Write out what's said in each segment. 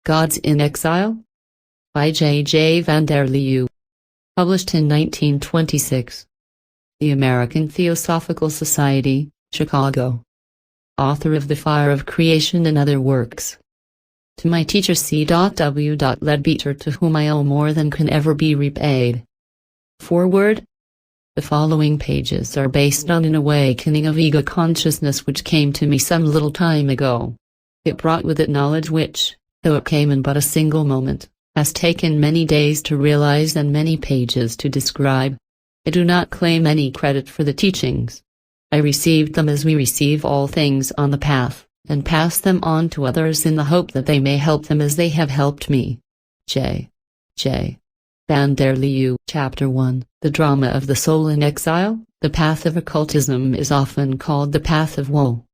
Gods in Exile? By J. van der Leeuw. Published in 1926. The American Theosophical Society, Chicago. Author of The Fire of Creation and Other Works. To my teacher C.W. Leadbeater, to whom I owe more than can ever be repaid. Foreword. The following pages are based on an awakening of ego consciousness which came to me some little time ago. It brought with it knowledge which, though it came in but a single moment, has taken many days to realize and many pages to describe. I do not claim any credit for the teachings. I received them as we receive all things on the path, and pass them on to others in the hope that they may help them as they have helped me. J. Van der Leeuw. Chapter 1. The Drama of the Soul in Exile. The path of occultism is often called the path of woe.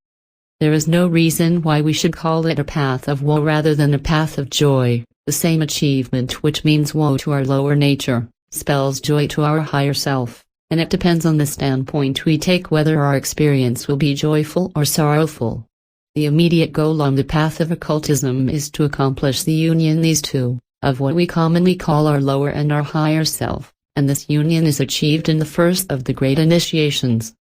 There is no reason why we should call it a path of woe rather than a path of joy. The same achievement which means woe to our lower nature, spells joy to our higher self, and it depends on the standpoint we take whether our experience will be joyful or sorrowful. The immediate goal on the path of occultism is to accomplish the union these two, of what we commonly call our lower and our higher self, and this union is achieved in the first of the great initiations.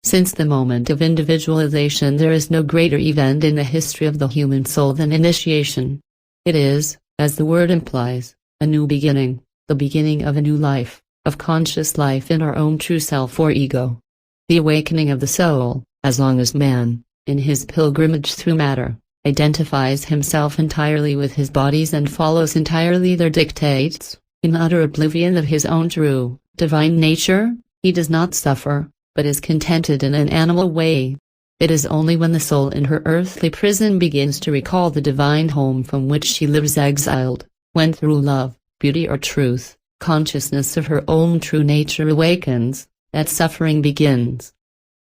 Since the moment of individualization there is no greater event in the history of the human soul than initiation. It is, as the word implies, a new beginning, the beginning of a new life, of conscious life in our own true self or ego. The awakening of the soul, as long as man, in his pilgrimage through matter, identifies himself entirely with his bodies and follows entirely their dictates, in utter oblivion of his own true, divine nature, he does not suffer, but is contented in an animal way. It is only when the soul in her earthly prison begins to recall the divine home from which she lives exiled, when through love, beauty or truth, consciousness of her own true nature awakens, that suffering begins.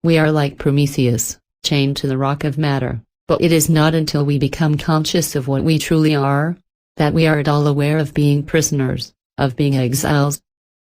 We are like Prometheus, chained to the rock of matter, but it is not until we become conscious of what we truly are, that we are at all aware of being prisoners, of being exiles.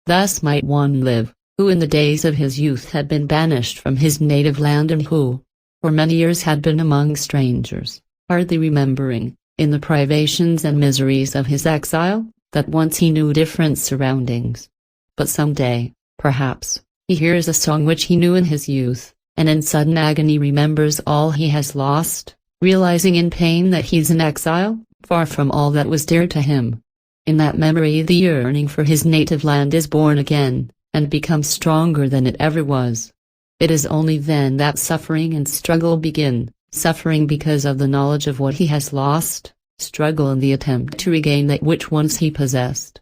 Thus might one live, who in the days of his youth had been banished from his native land and who, for many years had been among strangers, hardly remembering, in the privations and miseries of his exile, that once he knew different surroundings. But some day, perhaps, he hears a song which he knew in his youth, and in sudden agony remembers all he has lost, realizing in pain that he's in exile, far from all that was dear to him. In that memory the yearning for his native land is born again, and becomes stronger than it ever was. It is only then that suffering and struggle begin, suffering because of the knowledge of what he has lost, struggle in the attempt to regain that which once he possessed.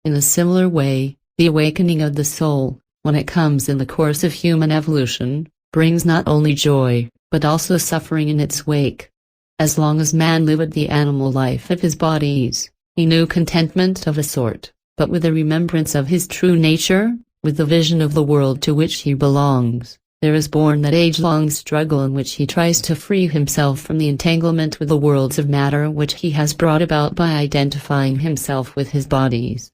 In a similar way, the awakening of the soul, when it comes in the course of human evolution, brings not only joy, but also suffering in its wake. As long as man lived the animal life of his bodies, he knew contentment of a sort, but with a remembrance of his true nature, with the vision of the world to which he belongs, there is born that age-long struggle in which he tries to free himself from the entanglement with the worlds of matter which he has brought about by identifying himself with his bodies.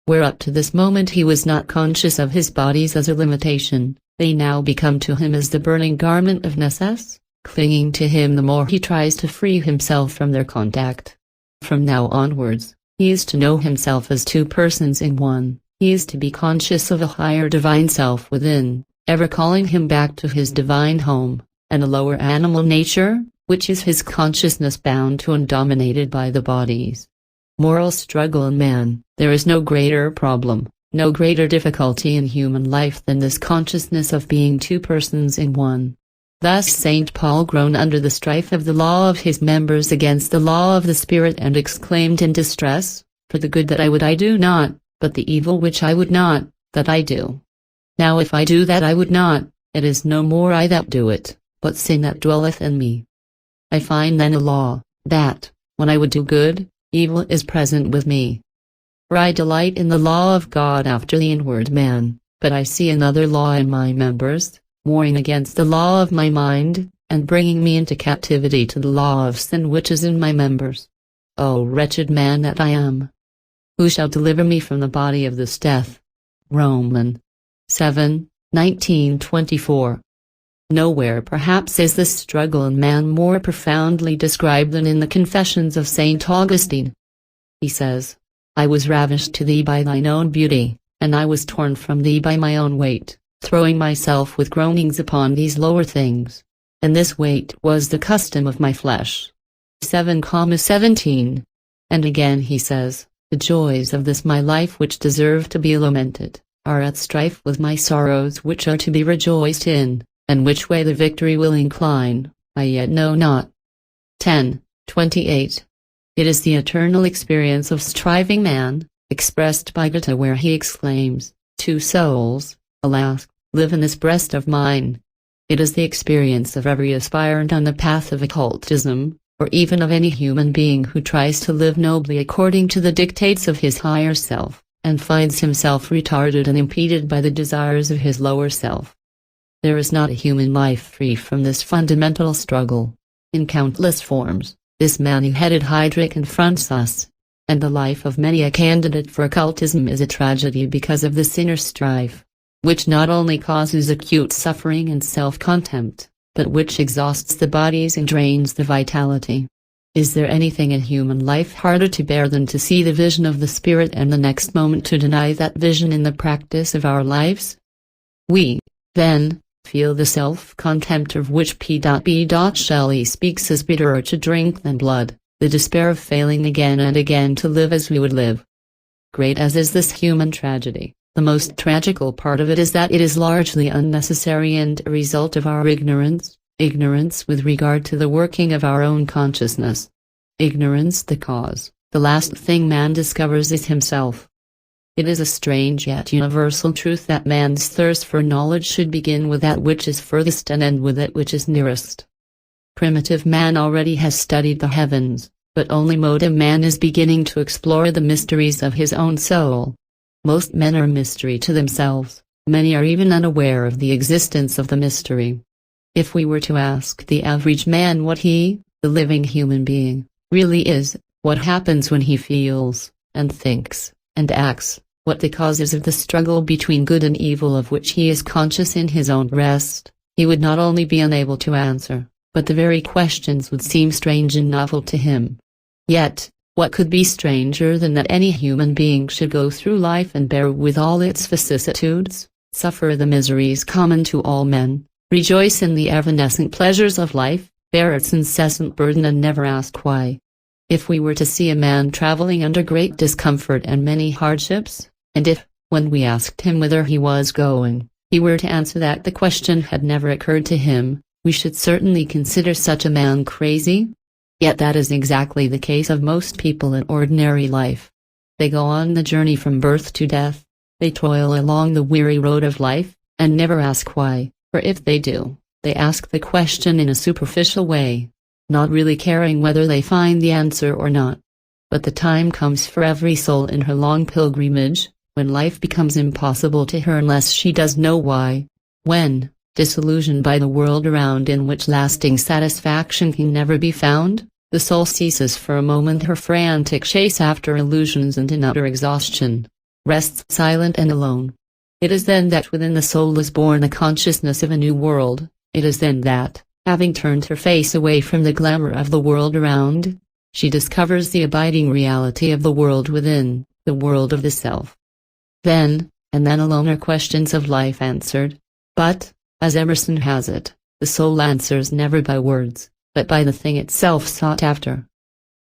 Where up to this moment he was not conscious of his bodies as a limitation, they now become to him as the burning garment of necess, clinging to him the more he tries to free himself from their contact. From now onwards, he is to know himself as two persons in one, he is to be conscious of a higher divine self within, ever calling him back to his divine home, and a lower animal nature, which is his consciousness bound to and dominated by the bodies. Moral struggle in man. There is no greater problem, no greater difficulty in human life than this consciousness of being two persons in one. Thus St. Paul groaned under the strife of the law of his members against the law of the Spirit and exclaimed in distress, "For the good that I would I do not, but the evil which I would not, that I do. Now if I do that I would not, it is no more I that do it, but sin that dwelleth in me. I find then a law, that, when I would do good, evil is present with me. For I delight in the law of God after the inward man, but I see another law in my members, warring against the law of my mind, and bringing me into captivity to the law of sin which is in my members. O wretched man that I am! Who shall deliver me from the body of this death?" Romans 7:19-24. Nowhere perhaps is this struggle in man more profoundly described than in the Confessions of St. Augustine. He says, "I was ravished to thee by thine own beauty, and I was torn from thee by my own weight, throwing myself with groanings upon these lower things. And this weight was the custom of my flesh." 7:17. And again he says, "The joys of this my life which deserve to be lamented, are at strife with my sorrows which are to be rejoiced in, and which way the victory will incline, I yet know not." 10:28. It is the eternal experience of striving man, expressed by Goethe, where he exclaims, "Two souls, alas, live in this breast of mine." It is the experience of every aspirant on the path of occultism, or even of any human being who tries to live nobly according to the dictates of his higher self, and finds himself retarded and impeded by the desires of his lower self. There is not a human life free from this fundamental struggle. In countless forms, this many-headed hydra confronts us, and the life of many a candidate for occultism is a tragedy because of this inner strife, which not only causes acute suffering and self-contempt, but which exhausts the bodies and drains the vitality. Is there anything in human life harder to bear than to see the vision of the Spirit and the next moment to deny that vision in the practice of our lives? We, then, feel the self-contempt of which P.B. Shelley speaks as bitterer to drink than blood, the despair of failing again and again to live as we would live. Great as is this human tragedy, the most tragical part of it is that it is largely unnecessary and a result of our ignorance with regard to the working of our own consciousness. Ignorance the cause, the last thing man discovers is himself. It is a strange yet universal truth that man's thirst for knowledge should begin with that which is furthest and end with that which is nearest. Primitive man already has studied the heavens, but only modern man is beginning to explore the mysteries of his own soul. Most men are a mystery to themselves, many are even unaware of the existence of the mystery. If we were to ask the average man what he, the living human being, really is, what happens when he feels, and thinks, and acts, what the causes of the struggle between good and evil of which he is conscious in his own breast, he would not only be unable to answer, but the very questions would seem strange and novel to him. Yet, what could be stranger than that any human being should go through life and bear with all its vicissitudes, suffer the miseries common to all men, rejoice in the evanescent pleasures of life, bear its incessant burden and never ask why? If we were to see a man traveling under great discomfort and many hardships, and if, when we asked him whither he was going, he were to answer that the question had never occurred to him, we should certainly consider such a man crazy. Yet that is exactly the case of most people in ordinary life. They go on the journey from birth to death, they toil along the weary road of life, and never ask why, or if they do, they ask the question in a superficial way, not really caring whether they find the answer or not. But the time comes for every soul in her long pilgrimage, when life becomes impossible to her unless she does know why, when, disillusioned by the world around in which lasting satisfaction can never be found, the soul ceases for a moment her frantic chase after illusions and in utter exhaustion, rests silent and alone. It is then that within the soul is born the consciousness of a new world, it is then that, having turned her face away from the glamour of the world around, she discovers the abiding reality of the world within, the world of the self. Then, and then alone are questions of life answered, but, as Emerson has it, the soul answers never by words, but by the thing itself sought after.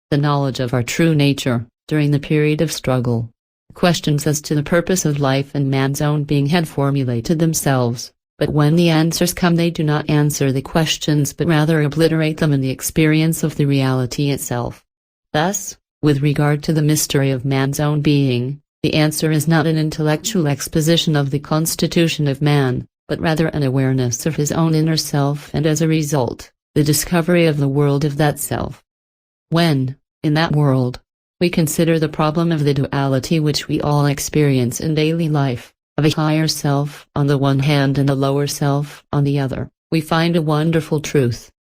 The knowledge of our true nature, during the period of struggle, questions as to the purpose of life and man's own being had formulated themselves, but when the answers come they do not answer the questions but rather obliterate them in the experience of the reality itself. Thus, with regard to the mystery of man's own being, the answer is not an intellectual exposition of the constitution of man, but rather an awareness of his own inner self and as a result, the discovery of the world of that self. When, in that world, we consider the problem of the duality which we all experience in daily life, of a higher self on the one hand and a lower self on the other, we find a wonderful truth.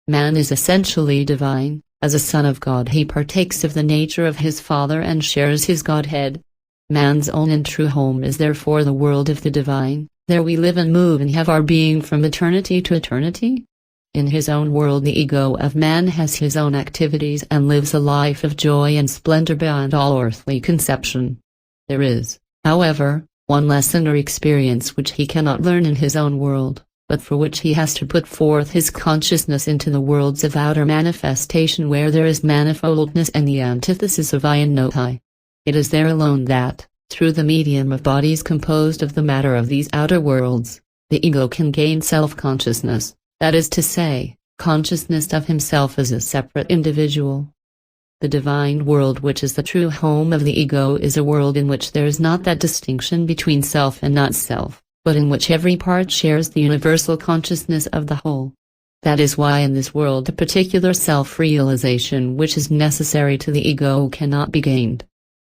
Man is essentially divine, as a son of God he partakes of the nature of his Father and shares his Godhead. Man's own and true home is therefore the world of the divine, There we live and move and have our being from eternity to eternity. In his own world the ego of man has his own activities and lives a life of joy and splendor beyond all earthly conception. There is, however, one lesson or experience which he cannot learn in his own world, but for which he has to put forth his consciousness into the worlds of outer manifestation where there is manifoldness and the antithesis of I and no I. It is there alone that, through the medium of bodies composed of the matter of these outer worlds, the ego can gain self-consciousness, that is to say, consciousness of himself as a separate individual. The divine world, which is the true home of the ego, is a world in which there is not that distinction between self and not self, but in which every part shares the universal consciousness of the whole. That is why in this world a particular self-realization which is necessary to the ego cannot be gained.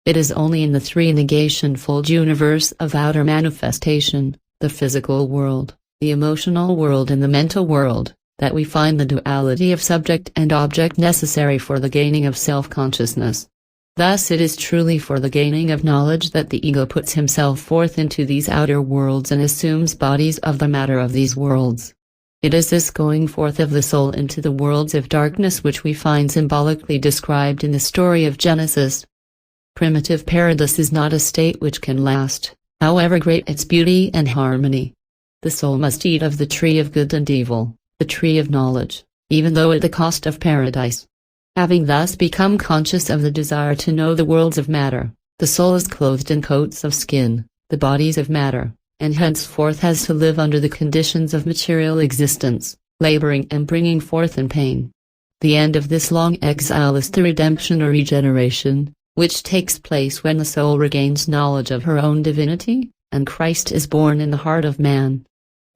It is only in the three-negation-fold universe of outer manifestation, the physical world, the emotional world and the mental world, that we find the duality of subject and object necessary for the gaining of self-consciousness. Thus it is truly for the gaining of knowledge that the ego puts himself forth into these outer worlds and assumes bodies of the matter of these worlds. It is this going forth of the soul into the worlds of darkness which we find symbolically described in the story of Genesis. Primitive paradise is not a state which can last, however great its beauty and harmony. The soul must eat of the tree of good and evil, the tree of knowledge, even though at the cost of paradise. Having thus become conscious of the desire to know the worlds of matter, the soul is clothed in coats of skin, the bodies of matter, and henceforth has to live under the conditions of material existence, laboring and bringing forth in pain. The end of this long exile is the redemption or regeneration, which takes place when the soul regains knowledge of her own divinity, and Christ is born in the heart of man.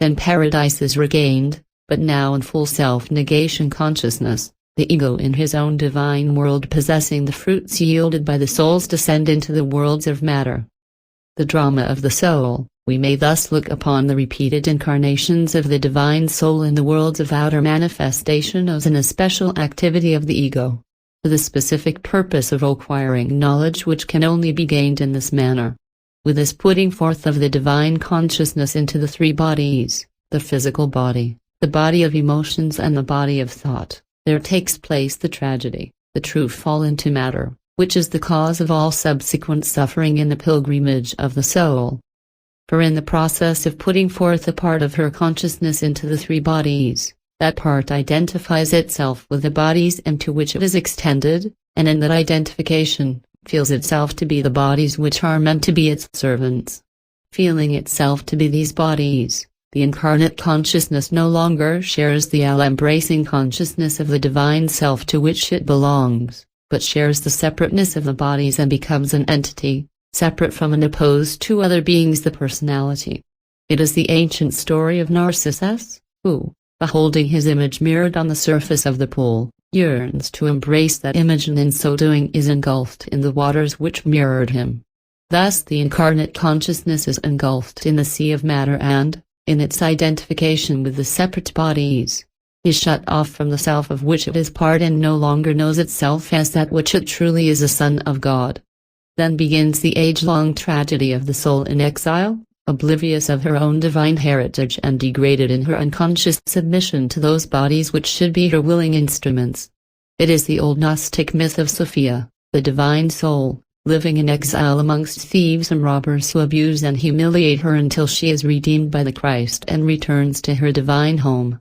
Then paradise is regained, but now in full self-negation consciousness, the ego in his own divine world possessing the fruits yielded by the soul's descent into the worlds of matter. The drama of the soul, we may thus look upon the repeated incarnations of the divine soul in the worlds of outer manifestation as an especial activity of the ego, for the specific purpose of acquiring knowledge which can only be gained in this manner. With this putting forth of the divine consciousness into the three bodies, the physical body, the body of emotions and the body of thought, there takes place the tragedy, the true fall into matter, which is the cause of all subsequent suffering in the pilgrimage of the soul. For in the process of putting forth a part of her consciousness into the three bodies, that part identifies itself with the bodies into which it is extended, and in that identification, feels itself to be the bodies which are meant to be its servants. Feeling itself to be these bodies, the incarnate consciousness no longer shares the all-embracing consciousness of the divine self to which it belongs, but shares the separateness of the bodies and becomes an entity, separate from and opposed to other beings, the personality. It is the ancient story of Narcissus, who, beholding his image mirrored on the surface of the pool, yearns to embrace that image and in so doing is engulfed in the waters which mirrored him. Thus the incarnate consciousness is engulfed in the sea of matter and, in its identification with the separate bodies, is shut off from the self of which it is part and no longer knows itself as that which it truly is, a son of God. Then begins the age-long tragedy of the soul in exile, oblivious of her own divine heritage and degraded in her unconscious submission to those bodies which should be her willing instruments. It is the old Gnostic myth of Sophia, the divine soul, living in exile amongst thieves and robbers who abuse and humiliate her until she is redeemed by the Christ and returns to her divine home.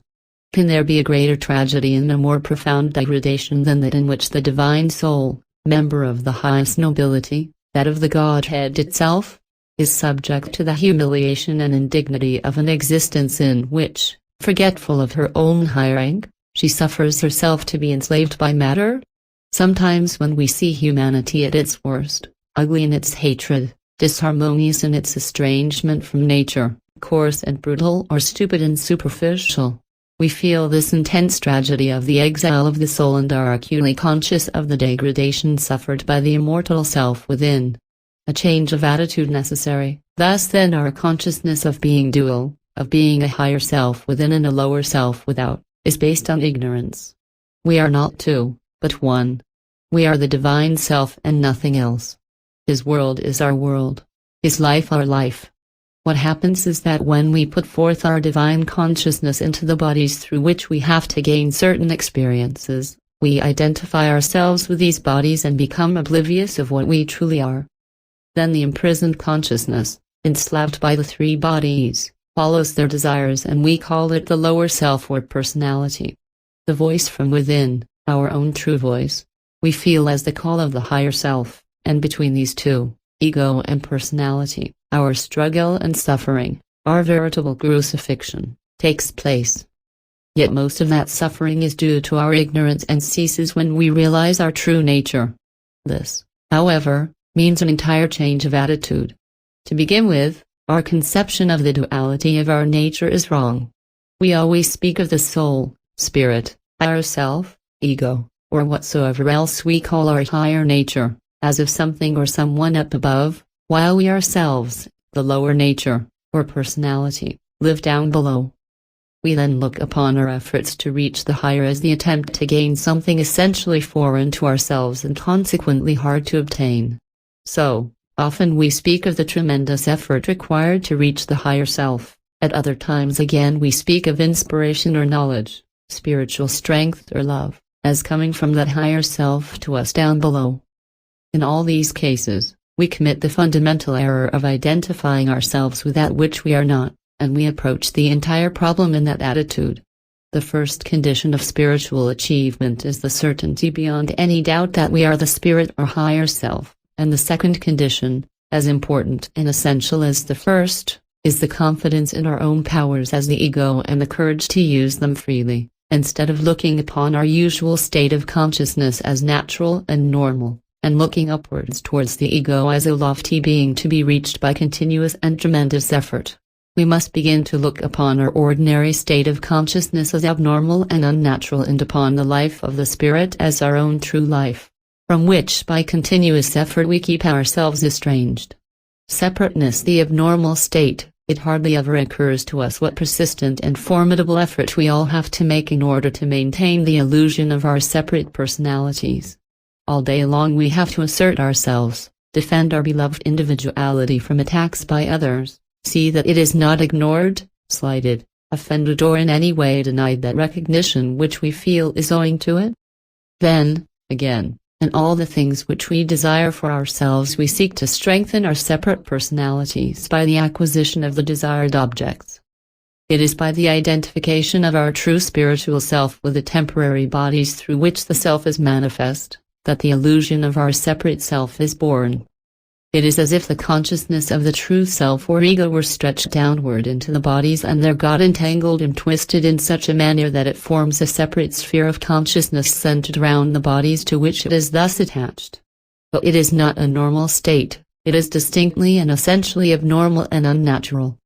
Can there be a greater tragedy and a more profound degradation than that in which the divine soul, member of the highest nobility, that of the Godhead itself, is subject to the humiliation and indignity of an existence in which, forgetful of her own high rank, she suffers herself to be enslaved by matter? Sometimes when we see humanity at its worst, ugly in its hatred, disharmonious in its estrangement from nature, coarse and brutal or stupid and superficial, we feel this intense tragedy of the exile of the soul and are acutely conscious of the degradation suffered by the immortal self within. A change of attitude necessary. Thus then our consciousness of being dual, of being a higher self within and a lower self without, is based on ignorance. We are not two, but one. We are the divine self and nothing else. His world is our world. His life our life. What happens is that when we put forth our divine consciousness into the bodies through which we have to gain certain experiences, we identify ourselves with these bodies and become oblivious of what we truly are. Then the imprisoned consciousness, enslaved by the three bodies, follows their desires, and we call it the lower self or personality. The voice from within, our own true voice, we feel as the call of the higher self, and between these two, ego and personality, our struggle and suffering, our veritable crucifixion, takes place. Yet most of that suffering is due to our ignorance and ceases when we realize our true nature. This, however, means an entire change of attitude. To begin with, our conception of the duality of our nature is wrong. We always speak of the soul, spirit, higher self, ego, or whatsoever else we call our higher nature, as if something or someone up above, while we ourselves, the lower nature, or personality, live down below. We then look upon our efforts to reach the higher as the attempt to gain something essentially foreign to ourselves and consequently hard to obtain. So, often we speak of the tremendous effort required to reach the higher self. At other times again we speak of inspiration or knowledge, spiritual strength or love, as coming from that higher self to us down below. In all these cases, we commit the fundamental error of identifying ourselves with that which we are not, and we approach the entire problem in that attitude. The first condition of spiritual achievement is the certainty beyond any doubt that we are the spirit or higher self, and the second condition, as important and essential as the first, is the confidence in our own powers as the ego and the courage to use them freely, instead of looking upon our usual state of consciousness as natural and normal, and looking upwards towards the ego as a lofty being to be reached by continuous and tremendous effort. We must begin to look upon our ordinary state of consciousness as abnormal and unnatural, and upon the life of the spirit as our own true life, from which by continuous effort we keep ourselves estranged. Separateness the abnormal state, it hardly ever occurs to us what persistent and formidable effort we all have to make in order to maintain the illusion of our separate personalities. All day long we have to assert ourselves, defend our beloved individuality from attacks by others, see that it is not ignored, slighted, offended, or in any way denied that recognition which we feel is owing to it. Then, again, in all the things which we desire for ourselves we seek to strengthen our separate personalities by the acquisition of the desired objects. It is by the identification of our true spiritual self with the temporary bodies through which the self is manifest, that the illusion of our separate self is born. It is as if the consciousness of the true self or ego were stretched downward into the bodies and there got entangled and twisted in such a manner that it forms a separate sphere of consciousness centered around the bodies to which it is thus attached. But it is not a normal state, it is distinctly and essentially abnormal and unnatural.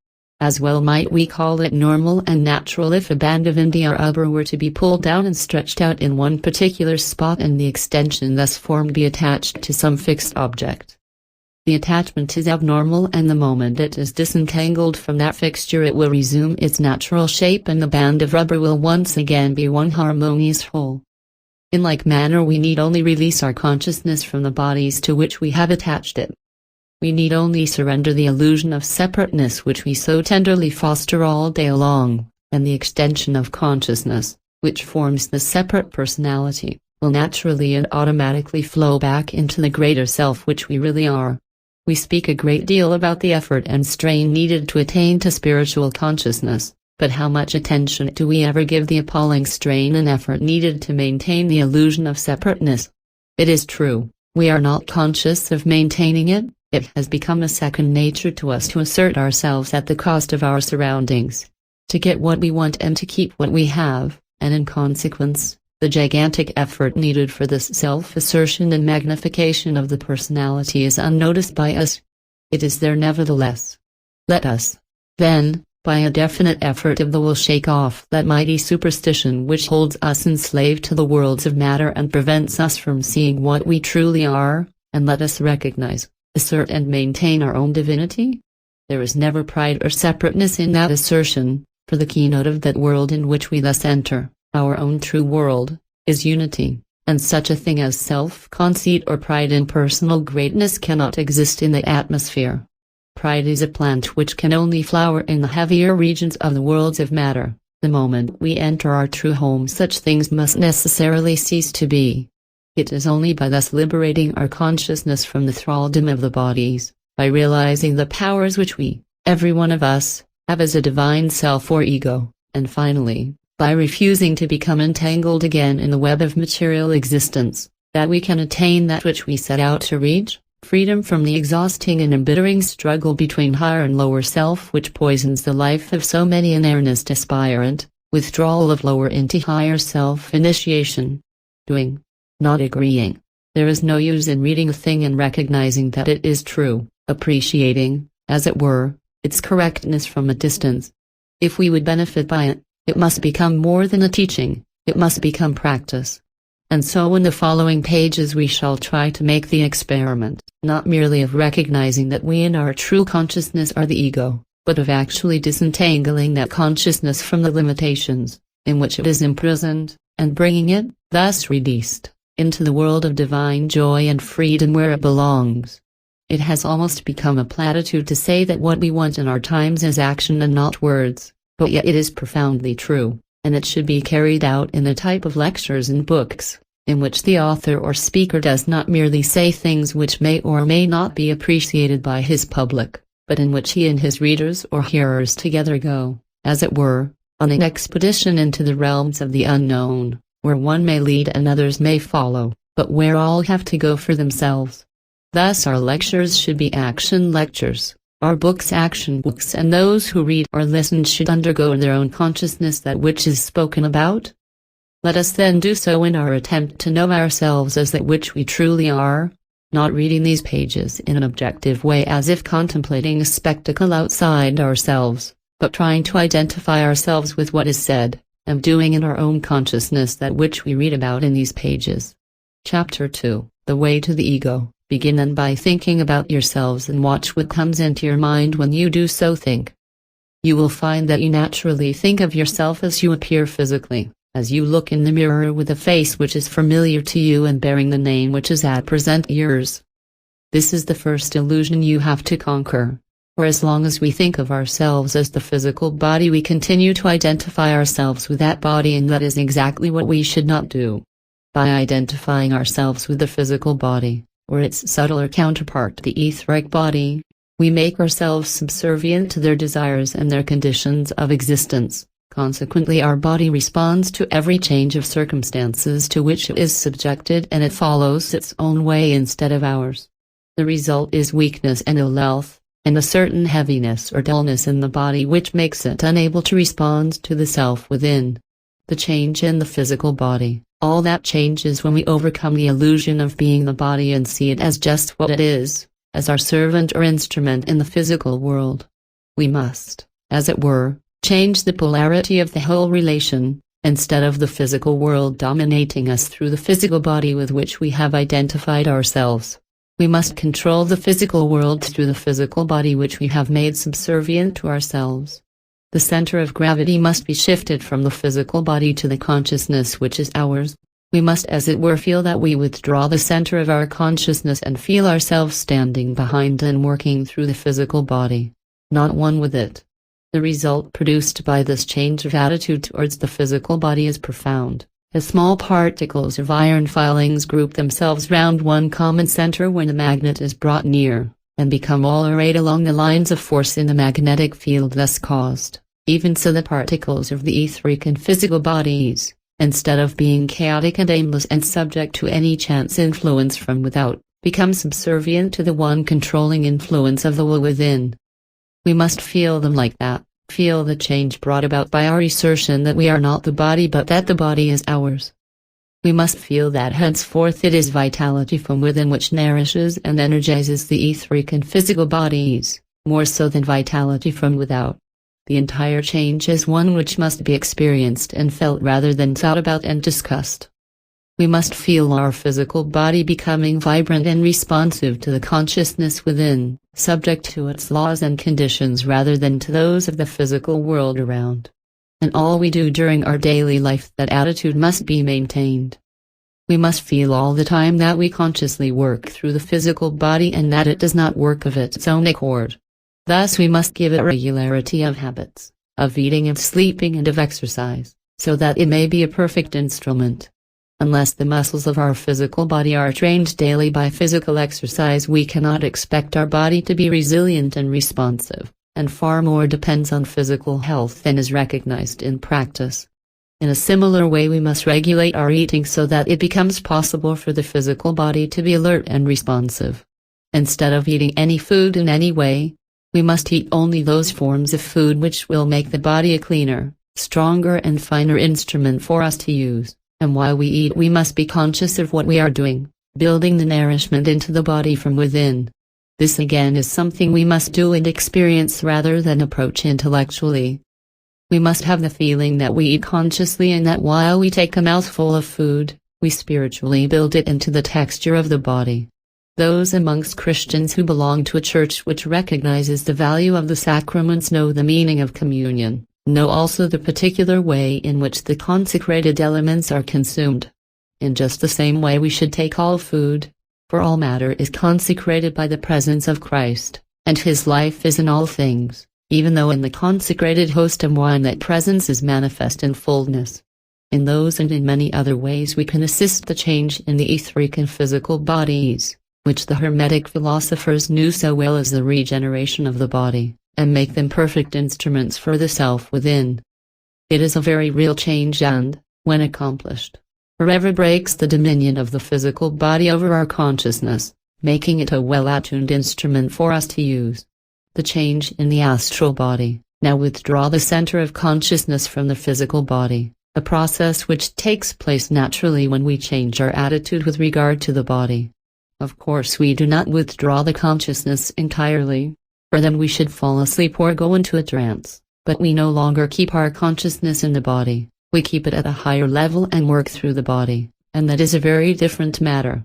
As well might we call it normal and natural if a band of India rubber were to be pulled down and stretched out in one particular spot and the extension thus formed be attached to some fixed object. The attachment is abnormal, and the moment it is disentangled from that fixture it will resume its natural shape and the band of rubber will once again be one harmonious whole. In like manner we need only release our consciousness from the bodies to which we have attached it. We need only surrender the illusion of separateness which we so tenderly foster all day long, and the extension of consciousness, which forms the separate personality, will naturally and automatically flow back into the greater self which we really are. We speak a great deal about the effort and strain needed to attain to spiritual consciousness, but how much attention do we ever give the appalling strain and effort needed to maintain the illusion of separateness? It is true, we are not conscious of maintaining it. It has become a second nature to us to assert ourselves at the cost of our surroundings, to get what we want and to keep what we have, and in consequence, the gigantic effort needed for this self-assertion and magnification of the personality is unnoticed by us. It is there nevertheless. Let us, then, by a definite effort of the will shake off that mighty superstition which holds us enslaved to the worlds of matter and prevents us from seeing what we truly are, and let us recognize, assert and maintain our own divinity? There is never pride or separateness in that assertion, for the keynote of that world in which we thus enter, our own true world, is unity, and such a thing as self-conceit or pride in personal greatness cannot exist in the atmosphere. Pride is a plant which can only flower in the heavier regions of the worlds of matter. The moment we enter our true home, such things must necessarily cease to be. It is only by thus liberating our consciousness from the thraldom of the bodies, by realizing the powers which we, every one of us, have as a divine self or ego, and finally, by refusing to become entangled again in the web of material existence, that we can attain that which we set out to reach, freedom from the exhausting and embittering struggle between higher and lower self which poisons the life of so many an earnest aspirant, withdrawal of lower into higher self, initiation. Doing, not agreeing. There is no use in reading a thing and recognizing that it is true, appreciating, as it were, its correctness from a distance. If we would benefit by it, it must become more than a teaching, it must become practice. And so in the following pages we shall try to make the experiment, not merely of recognizing that we in our true consciousness are the ego, but of actually disentangling that consciousness from the limitations, in which it is imprisoned, and bringing it, thus released, into the world of divine joy and freedom where it belongs. It has almost become a platitude to say that what we want in our times is action and not words, but yet it is profoundly true, and it should be carried out in the type of lectures and books, in which the author or speaker does not merely say things which may or may not be appreciated by his public, but in which he and his readers or hearers together go, as it were, on an expedition into the realms of the unknown, where one may lead and others may follow, but where all have to go for themselves. Thus our lectures should be action lectures, our books action books, and those who read or listen should undergo in their own consciousness that which is spoken about. Let us then do so in our attempt to know ourselves as that which we truly are, not reading these pages in an objective way as if contemplating a spectacle outside ourselves, but trying to identify ourselves with what is said, and doing in our own consciousness that which we read about in these pages. Chapter 2, The Way to the Ego. Begin then by thinking about yourselves and watch what comes into your mind when you do so think. You will find that you naturally think of yourself as you appear physically, as you look in the mirror with a face which is familiar to you and bearing the name which is at present yours. This is the first illusion you have to conquer, for as long as we think of ourselves as the physical body we continue to identify ourselves with that body, and that is exactly what we should not do. By identifying ourselves with the physical body, or its subtler counterpart the etheric body, we make ourselves subservient to their desires and their conditions of existence. Consequently our body responds to every change of circumstances to which it is subjected, and it follows its own way instead of ours. The result is weakness and ill health, and a certain heaviness or dullness in the body which makes it unable to respond to the self within. The change in the physical body, all that changes when we overcome the illusion of being the body and see it as just what it is, as our servant or instrument in the physical world. We must, as it were, change the polarity of the whole relation, instead of the physical world dominating us through the physical body with which we have identified ourselves. We must control the physical world through the physical body which we have made subservient to ourselves. The center of gravity must be shifted from the physical body to the consciousness which is ours. We must as it were feel that we withdraw the center of our consciousness and feel ourselves standing behind and working through the physical body, not one with it. The result produced by this change of attitude towards the physical body is profound. As small particles of iron filings group themselves round one common center when a magnet is brought near, and become all arrayed along the lines of force in the magnetic field thus caused, even so the particles of the etheric and physical bodies, instead of being chaotic and aimless and subject to any chance influence from without, become subservient to the one controlling influence of the will within. We must feel them like that, feel the change brought about by our assertion that we are not the body but that the body is ours. We must feel that henceforth it is vitality from within which nourishes and energizes the etheric and physical bodies, more so than vitality from without. The entire change is one which must be experienced and felt rather than thought about and discussed. We must feel our physical body becoming vibrant and responsive to the consciousness within, subject to its laws and conditions rather than to those of the physical world around. In all we do during our daily life, that attitude must be maintained. We must feel all the time that we consciously work through the physical body and that it does not work of its own accord. Thus we must give it regularity of habits, of eating and sleeping and of exercise, so that it may be a perfect instrument. Unless the muscles of our physical body are trained daily by physical exercise, we cannot expect our body to be resilient and responsive, and far more depends on physical health than is recognized in practice. In a similar way, we must regulate our eating so that it becomes possible for the physical body to be alert and responsive. Instead of eating any food in any way, we must eat only those forms of food which will make the body a cleaner, stronger and finer instrument for us to use. And while we eat, we must be conscious of what we are doing, building the nourishment into the body from within. This again is something we must do and experience rather than approach intellectually. We must have the feeling that we eat consciously and that while we take a mouthful of food, we spiritually build it into the texture of the body. Those amongst Christians who belong to a church which recognizes the value of the sacraments know the meaning of communion. Know also the particular way in which the consecrated elements are consumed. In just the same way we should take all food, for all matter is consecrated by the presence of Christ, and his life is in all things, even though in the consecrated host of wine that presence is manifest in fullness. In those and in many other ways we can assist the change in the etheric and physical bodies, which the Hermetic philosophers knew so well as the regeneration of the body, and make them perfect instruments for the self within. It is a very real change and, when accomplished, forever breaks the dominion of the physical body over our consciousness, making it a well-attuned instrument for us to use. The change in the astral body. Now withdraw the center of consciousness from the physical body, a process which takes place naturally when we change our attitude with regard to the body. Of course we do not withdraw the consciousness entirely, for then we should fall asleep or go into a trance, but we no longer keep our consciousness in the body, we keep it at a higher level and work through the body, and that is a very different matter.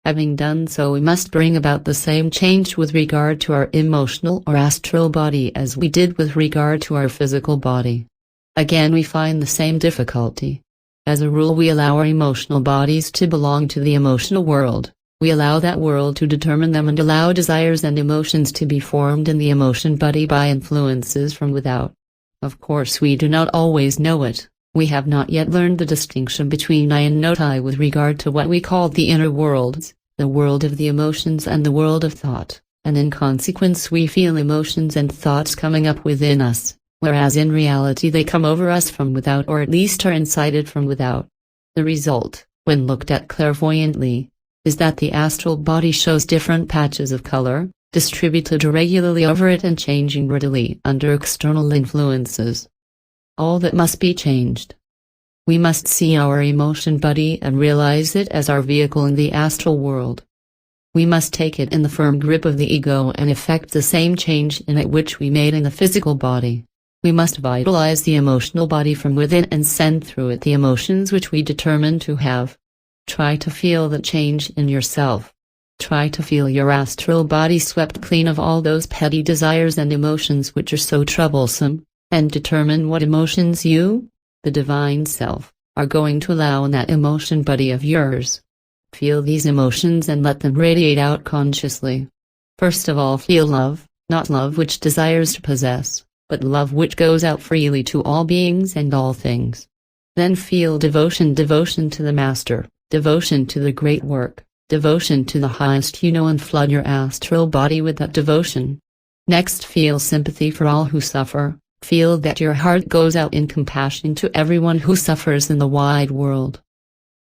Having done so, we must bring about the same change with regard to our emotional or astral body as we did with regard to our physical body. Again we find the same difficulty. As a rule we allow our emotional bodies to belong to the emotional world. We allow that world to determine them and allow desires and emotions to be formed in the emotion body by influences from without. Of course we do not always know it, we have not yet learned the distinction between I and not I with regard to what we call the inner worlds, the world of the emotions and the world of thought, and in consequence we feel emotions and thoughts coming up within us, whereas in reality they come over us from without or at least are incited from without. The result, when looked at clairvoyantly, is that the astral body shows different patches of color, distributed irregularly over it and changing readily under external influences. All that must be changed. We must see our emotion body and realize it as our vehicle in the astral world. We must take it in the firm grip of the ego and effect the same change in it which we made in the physical body. We must vitalize the emotional body from within and send through it the emotions which we determine to have. Try to feel the change in yourself. Try to feel your astral body swept clean of all those petty desires and emotions which are so troublesome, and determine what emotions you, the divine self, are going to allow in that emotion body of yours. Feel these emotions and let them radiate out consciously. First of all feel love, not love which desires to possess, but love which goes out freely to all beings and all things. Then feel devotion to the Master. Devotion to the great work, devotion to the highest you know, and flood your astral body with that devotion. Next feel sympathy for all who suffer, feel that your heart goes out in compassion to everyone who suffers in the wide world.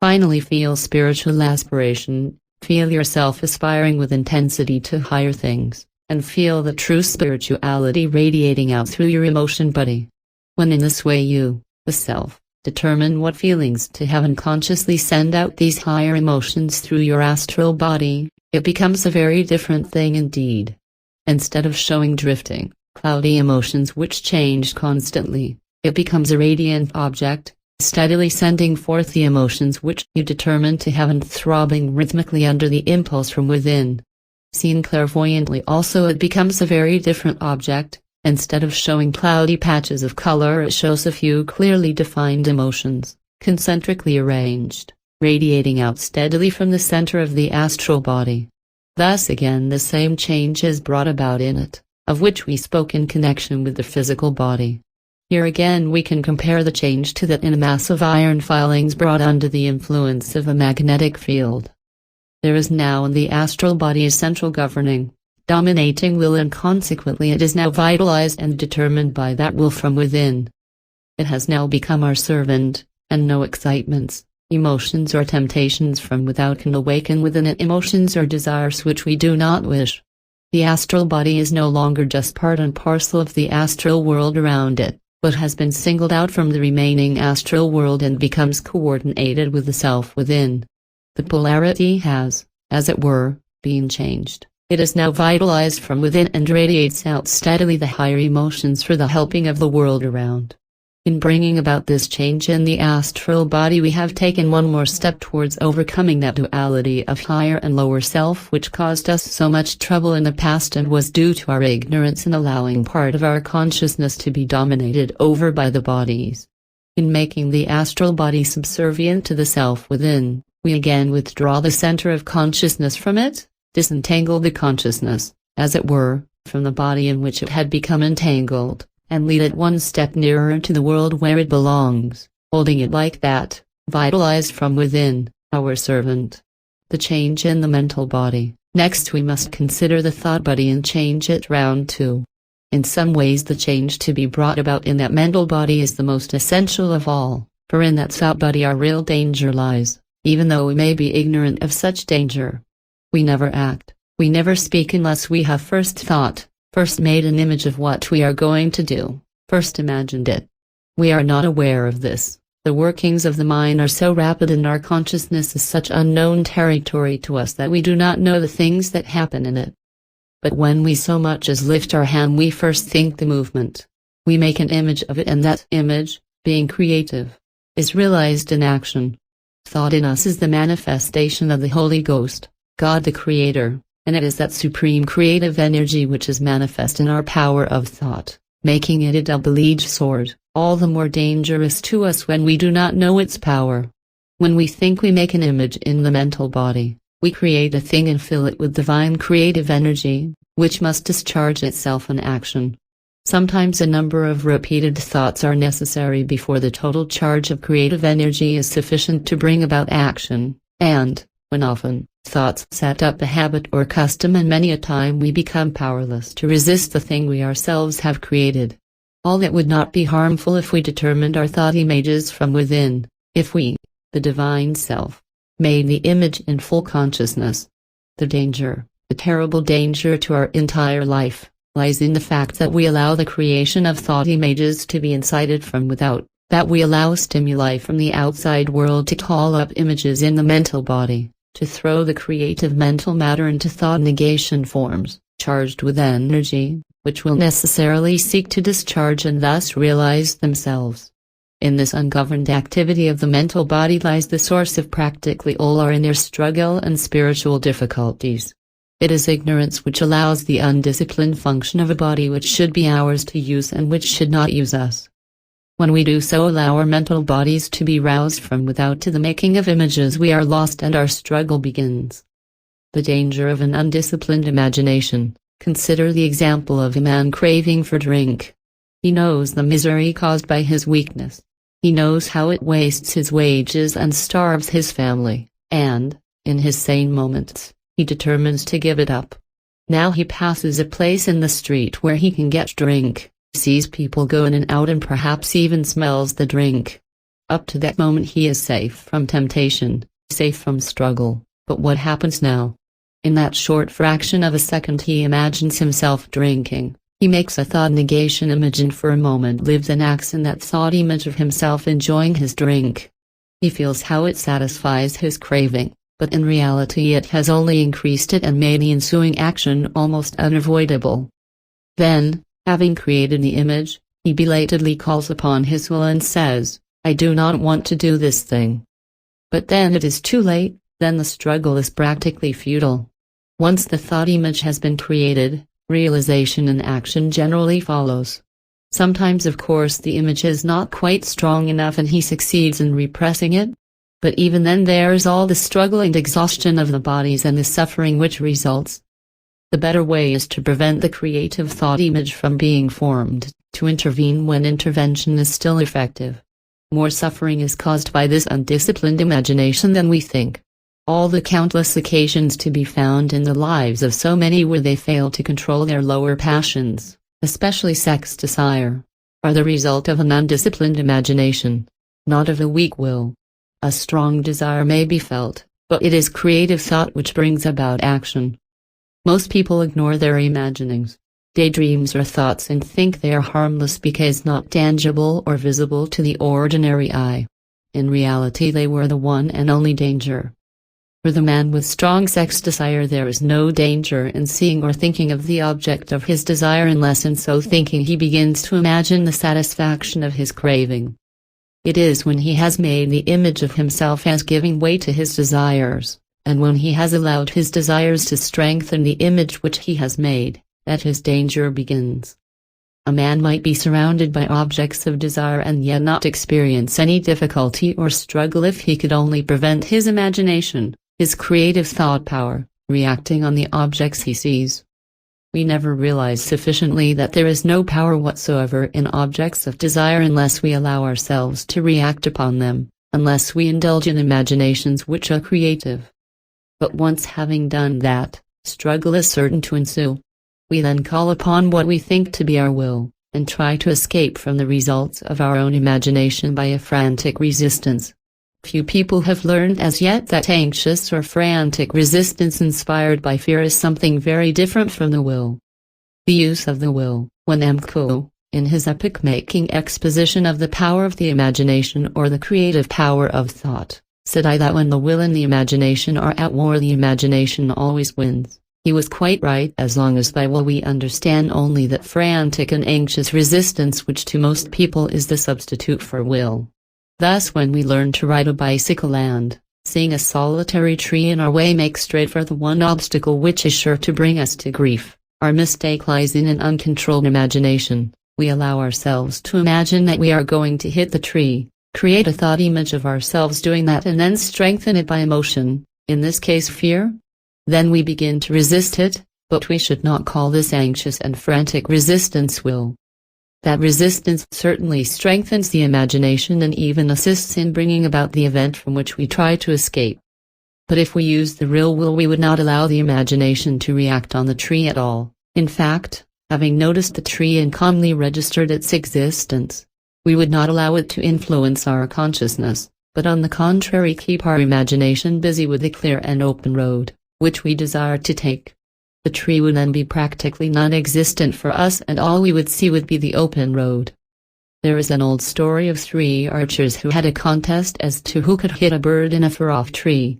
Finally feel spiritual aspiration, feel yourself aspiring with intensity to higher things, and feel the true spirituality radiating out through your emotion body. When in this way you, the self, determine what feelings to have and consciously send out these higher emotions through your astral body, it becomes a very different thing indeed. Instead of showing drifting, cloudy emotions which change constantly, it becomes a radiant object, steadily sending forth the emotions which you determine to have and throbbing rhythmically under the impulse from within. Seen clairvoyantly also it becomes a very different object. Instead of showing cloudy patches of color, it shows a few clearly defined emotions, concentrically arranged, radiating out steadily from the center of the astral body. Thus again the same change is brought about in it, of which we spoke in connection with the physical body. Here again we can compare the change to that in a mass of iron filings brought under the influence of a magnetic field. There is now in the astral body a central governing, dominating will, and consequently it is now vitalized and determined by that will from within. It has now become our servant, and no excitements, emotions or temptations from without can awaken within it emotions or desires which we do not wish. The astral body is no longer just part and parcel of the astral world around it, but has been singled out from the remaining astral world and becomes coordinated with the self within. The polarity has, as it were, been changed. It is now vitalized from within and radiates out steadily the higher emotions for the helping of the world around. In bringing about this change in the astral body we have taken one more step towards overcoming that duality of higher and lower self which caused us so much trouble in the past and was due to our ignorance in allowing part of our consciousness to be dominated over by the bodies. In making the astral body subservient to the self within, we again withdraw the center of consciousness from it, disentangle the consciousness, as it were, from the body in which it had become entangled, and lead it one step nearer to the world where it belongs, holding it like that, vitalized from within, our servant. The change in the mental body. Next we must consider the thought body and change it round too. In some ways the change to be brought about in that mental body is the most essential of all, for in that thought body our real danger lies, even though we may be ignorant of such danger. We never act, we never speak unless we have first thought, first made an image of what we are going to do, first imagined it. We are not aware of this. The workings of the mind are so rapid and our consciousness is such unknown territory to us that we do not know the things that happen in it. But when we so much as lift our hand we first think the movement. We make an image of it and that image, being creative, is realized in action. Thought in us is the manifestation of the Holy Ghost, God the Creator. And it is that supreme creative energy which is manifest in our power of thought, making it a double-edged sword, all the more dangerous to us when we do not know its power. When we think we make an image in the mental body, we create a thing and fill it with divine creative energy, which must discharge itself in action. Sometimes a number of repeated thoughts are necessary before the total charge of creative energy is sufficient to bring about action, and, when often, thoughts set up a habit or custom and many a time we become powerless to resist the thing we ourselves have created. All that would not be harmful if we determined our thought images from within, if we, the divine self, made the image in full consciousness. The danger, the terrible danger to our entire life, lies in the fact that we allow the creation of thought images to be incited from without, that we allow stimuli from the outside world to call up images in the mental body, to throw the creative mental matter into thought negation forms, charged with energy, which will necessarily seek to discharge and thus realize themselves. In this ungoverned activity of the mental body lies the source of practically all our inner struggle and spiritual difficulties. It is ignorance which allows the undisciplined function of a body which should be ours to use and which should not use us. When we do so allow our mental bodies to be roused from without to the making of images we are lost and our struggle begins. The danger of an undisciplined imagination. Consider the example of a man craving for drink. He knows the misery caused by his weakness. He knows how it wastes his wages and starves his family, and, in his sane moments, he determines to give it up. Now he passes a place in the street where he can get drink, sees people go in and out and perhaps even smells the drink. Up to that moment he is safe from temptation, safe from struggle, but what happens now? In that short fraction of a second he imagines himself drinking, he makes a thought negation image and for a moment lives and acts in that thought image of himself enjoying his drink. He feels how it satisfies his craving, but in reality it has only increased it and made the ensuing action almost unavoidable. Then, having created the image, he belatedly calls upon his will and says, "I do not want to do this thing." But then it is too late, then the struggle is practically futile. Once the thought image has been created, realization and action generally follows. Sometimes of course the image is not quite strong enough and he succeeds in repressing it. But even then there is all the struggle and exhaustion of the bodies and the suffering which results. The better way is to prevent the creative thought image from being formed, to intervene when intervention is still effective. More suffering is caused by this undisciplined imagination than we think. All the countless occasions to be found in the lives of so many where they fail to control their lower passions, especially sex desire, are the result of an undisciplined imagination, not of a weak will. A strong desire may be felt, but it is creative thought which brings about action. Most people ignore their imaginings, daydreams or thoughts and think they are harmless because not tangible or visible to the ordinary eye. In reality they were the one and only danger. For the man with strong sex desire there is no danger in seeing or thinking of the object of his desire unless in so thinking he begins to imagine the satisfaction of his craving. It is when he has made the image of himself as giving way to his desires, and when he has allowed his desires to strengthen the image which he has made, that his danger begins. A man might be surrounded by objects of desire and yet not experience any difficulty or struggle if he could only prevent his imagination, his creative thought power, reacting on the objects he sees. We never realize sufficiently that there is no power whatsoever in objects of desire unless we allow ourselves to react upon them, unless we indulge in imaginations which are creative. But once having done that, struggle is certain to ensue. We then call upon what we think to be our will, and try to escape from the results of our own imagination by a frantic resistance. Few people have learned as yet that anxious or frantic resistance inspired by fear is something very different from the will. The use of the will, when Leeuw, in his epoch-making exposition of the power of the imagination or the creative power of thought, said that when the will and the imagination are at war the imagination always wins. He was quite right as long as by will we understand only that frantic and anxious resistance which to most people is the substitute for will. Thus when we learn to ride a bicycle and, seeing a solitary tree in our way make straight for the one obstacle which is sure to bring us to grief, our mistake lies in an uncontrolled imagination. We allow ourselves to imagine that we are going to hit the tree, create a thought image of ourselves doing that and then strengthen it by emotion, in this case fear. Then we begin to resist it, but we should not call this anxious and frantic resistance will. That resistance certainly strengthens the imagination and even assists in bringing about the event from which we try to escape. But if we use the real will we would not allow the imagination to react on the tree at all. In fact, having noticed the tree and calmly registered its existence, we would not allow it to influence our consciousness, but on the contrary keep our imagination busy with the clear and open road, which we desire to take. The tree would then be practically non-existent for us and all we would see would be the open road. There is an old story of 3 archers who had a contest as to who could hit a bird in a far-off tree.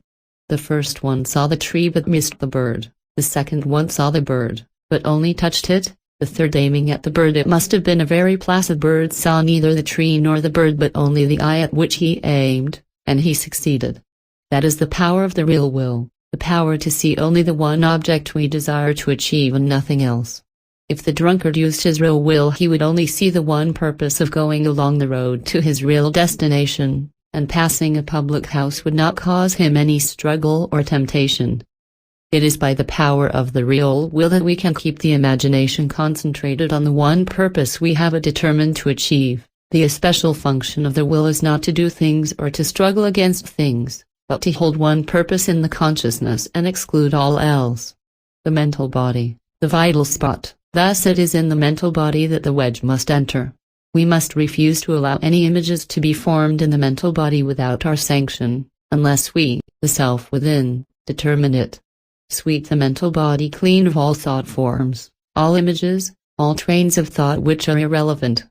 The first one saw the tree but missed the bird, the second one saw the bird, but only touched it, the third aiming at the bird. It must have been a very placid bird, saw neither the tree nor the bird but only the eye at which he aimed, and he succeeded. That is the power of the real will. The power to see only the one object we desire to achieve and nothing else. If the drunkard used his real will he would only see the one purpose of going along the road to his real destination, and passing a public house would not cause him any struggle or temptation. It is by the power of the real will that we can keep the imagination concentrated on the one purpose we have determined to achieve. The especial function of the will is not to do things or to struggle against things, but to hold one purpose in the consciousness and exclude all else. The mental body, the vital spot. Thus it is in the mental body that the wedge must enter. We must refuse to allow any images to be formed in the mental body without our sanction, unless we, the self within, determine it. Sweep the mental body clean of all thought forms, all images, all trains of thought which are irrelevant.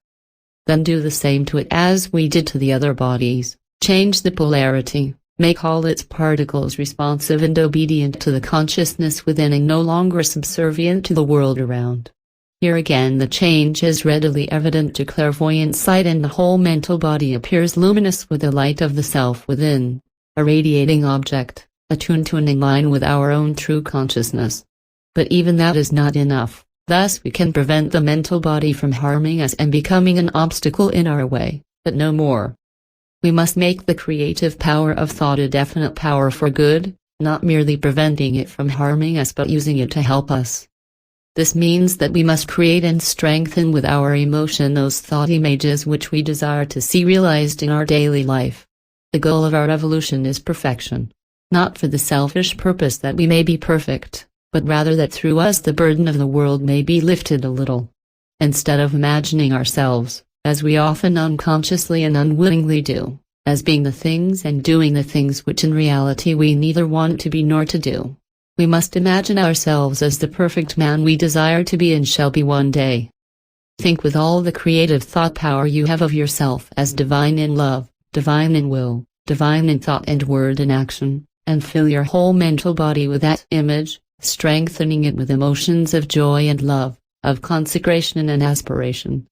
Then do the same to it as we did to the other bodies. Change the polarity. Make all its particles responsive and obedient to the consciousness within and no longer subservient to the world around. Here again the change is readily evident to clairvoyant sight and the whole mental body appears luminous with the light of the self within, a radiating object, attuned to and in line with our own true consciousness. But even that is not enough, thus we can prevent the mental body from harming us and becoming an obstacle in our way, but no more. We must make the creative power of thought a definite power for good, not merely preventing it from harming us but using it to help us. This means that we must create and strengthen with our emotion those thought images which we desire to see realized in our daily life. The goal of our evolution is perfection. Not for the selfish purpose that we may be perfect, but rather that through us the burden of the world may be lifted a little. Instead of imagining ourselves, as we often unconsciously and unwittingly do, as being the things and doing the things which in reality we neither want to be nor to do, we must imagine ourselves as the perfect man we desire to be and shall be one day. Think with all the creative thought power you have of yourself as divine in love, divine in will, divine in thought and word and action, and fill your whole mental body with that image, strengthening it with emotions of joy and love, of consecration and aspiration.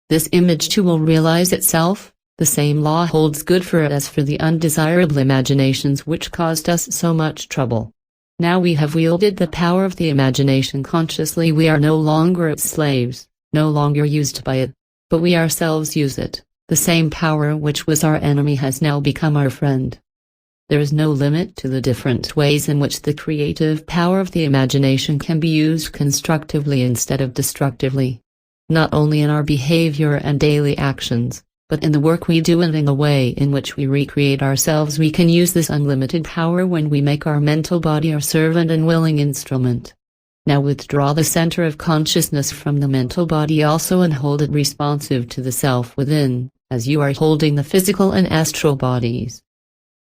This image too will realize itself. The same law holds good for it as for the undesirable imaginations which caused us so much trouble. Now we have wielded the power of the imagination consciously, we are no longer its slaves, no longer used by it, but we ourselves use it. The same power which was our enemy has now become our friend. There is no limit to the different ways in which the creative power of the imagination can be used constructively instead of destructively. Not only in our behavior and daily actions, but in the work we do and in the way in which we recreate ourselves, we can use this unlimited power when we make our mental body our servant and willing instrument. Now withdraw the center of consciousness from the mental body also and hold it responsive to the self within, as you are holding the physical and astral bodies.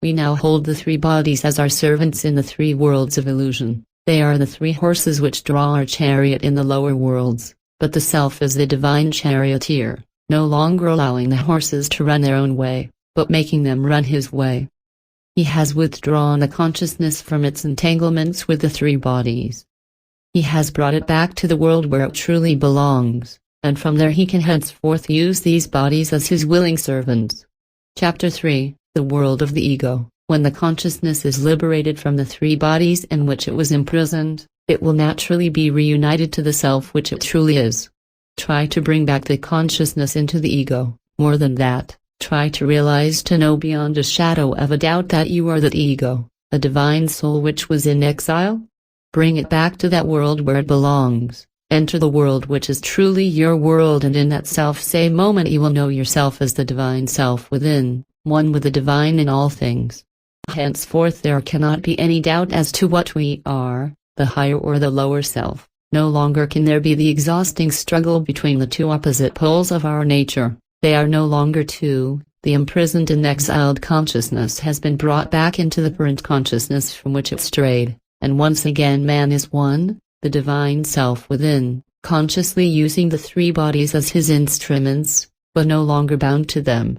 We now hold the three bodies as our servants in the three worlds of illusion. They are the three horses which draw our chariot in the lower worlds, but the self is the divine charioteer, no longer allowing the horses to run their own way, but making them run his way. He has withdrawn the consciousness from its entanglements with the three bodies. He has brought it back to the world where it truly belongs, and from there he can henceforth use these bodies as his willing servants. Chapter 3, The World of the Ego. When the consciousness is liberated from the three bodies in which it was imprisoned, it will naturally be reunited to the self which it truly is. Try to bring back the consciousness into the ego. More than that, try to realize, to know beyond a shadow of a doubt that you are that ego, a divine soul which was in exile. Bring it back to that world where it belongs. Enter the world which is truly your world, and in that self-same moment you will know yourself as the divine self within, one with the divine in all things. Henceforth there cannot be any doubt as to what we are, the higher or the lower self. No longer can there be the exhausting struggle between the two opposite poles of our nature. They are no longer two. The imprisoned and exiled consciousness has been brought back into the parent consciousness from which it strayed, and once again man is one, the divine self within, consciously using the three bodies as his instruments, but no longer bound to them.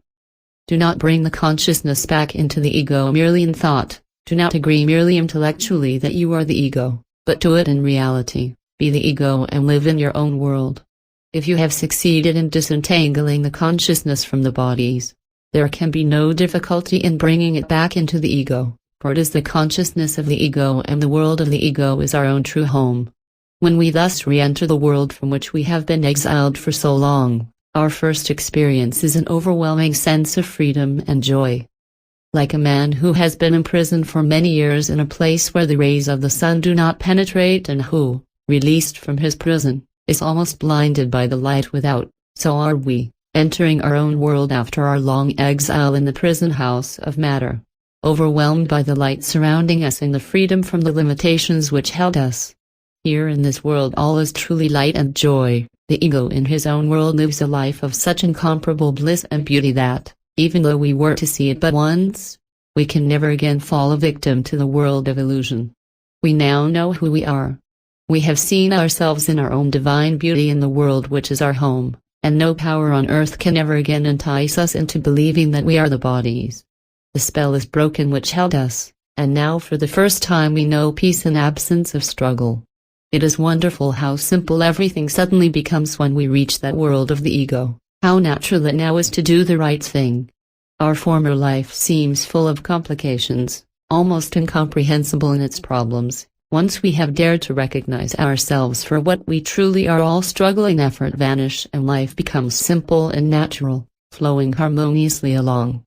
Do not bring the consciousness back into the ego merely in thought. Do not agree merely intellectually that you are the ego, but do it in reality. Be the ego and live in your own world. If you have succeeded in disentangling the consciousness from the bodies, there can be no difficulty in bringing it back into the ego, for it is the consciousness of the ego, and the world of the ego is our own true home. When we thus re-enter the world from which we have been exiled for so long, our first experience is an overwhelming sense of freedom and joy. Like a man who has been imprisoned for many years in a place where the rays of the sun do not penetrate and who, released from his prison, is almost blinded by the light without, so are we, entering our own world after our long exile in the prison house of matter, overwhelmed by the light surrounding us and the freedom from the limitations which held us. Here in this world all is truly light and joy. The ego in his own world lives a life of such incomparable bliss and beauty that, even though we were to see it but once, we can never again fall a victim to the world of illusion. We now know who we are. We have seen ourselves in our own divine beauty in the world which is our home, and no power on earth can ever again entice us into believing that we are the bodies. The spell is broken which held us, and now for the first time we know peace and absence of struggle. It is wonderful how simple everything suddenly becomes when we reach that world of the ego, how natural it now is to do the right thing. Our former life seems full of complications, almost incomprehensible in its problems. Once we have dared to recognize ourselves for what we truly are, all struggle and effort vanish and life becomes simple and natural, flowing harmoniously along.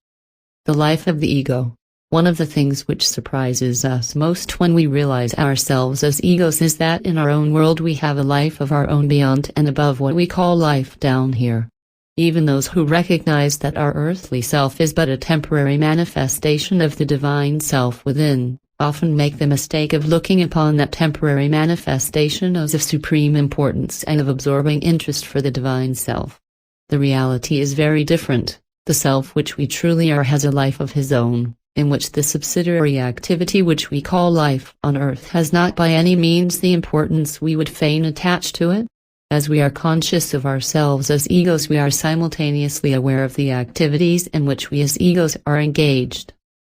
The life of the ego. One of the things which surprises us most when we realize ourselves as egos is that in our own world we have a life of our own beyond and above what we call life down here. Even those who recognize that our earthly self is but a temporary manifestation of the divine self within, often make the mistake of looking upon that temporary manifestation as of supreme importance and of absorbing interest for the divine self. The reality is very different. The self which we truly are has a life of his own, in which the subsidiary activity which we call life on earth has not by any means the importance we would fain attach to it. As we are conscious of ourselves as egos, we are simultaneously aware of the activities in which we as egos are engaged.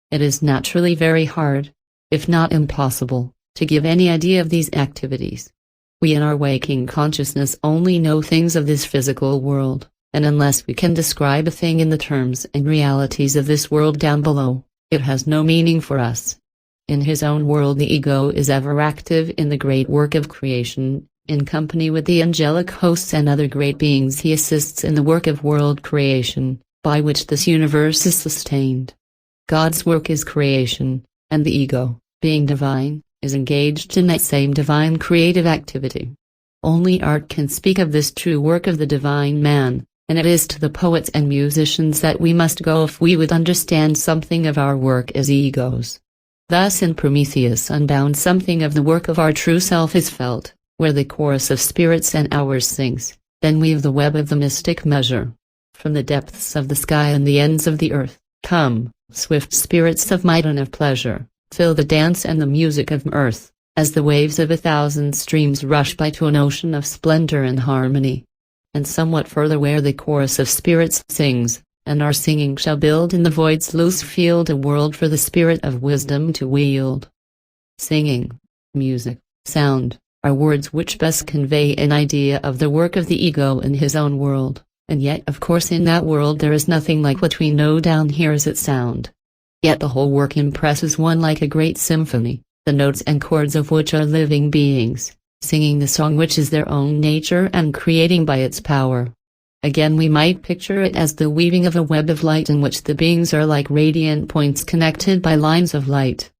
It is naturally very hard, if not impossible, to give any idea of these activities. We in our waking consciousness only know things of this physical world, and unless we can describe a thing in the terms and realities of this world down below, it has no meaning for us. In his own world the ego is ever active in the great work of creation. In company with the angelic hosts and other great beings he assists in the work of world creation, by which this universe is sustained. God's work is creation, and the ego, being divine, is engaged in that same divine creative activity. Only art can speak of this true work of the divine man, and it is to the poets and musicians that we must go if we would understand something of our work as egos. Thus in Prometheus Unbound something of the work of our true self is felt, where the chorus of spirits and hours sings, then weave the web of the mystic measure. From the depths of the sky and the ends of the earth, come, swift spirits of might and of pleasure, fill the dance and the music of earth, as the waves of 1,000 streams rush by to an ocean of splendor and harmony. And somewhat further where the chorus of spirits sings, and our singing shall build in the void's loose field a world for the spirit of wisdom to wield. Singing, music, sound, are words which best convey an idea of the work of the ego in his own world, and yet of course in that world there is nothing like what we know down here as its sound. Yet the whole work impresses one like a great symphony, the notes and chords of which are living beings, singing the song which is their own nature and creating by its power. Again we might picture it as the weaving of a web of light in which the beings are like radiant points connected by lines of light.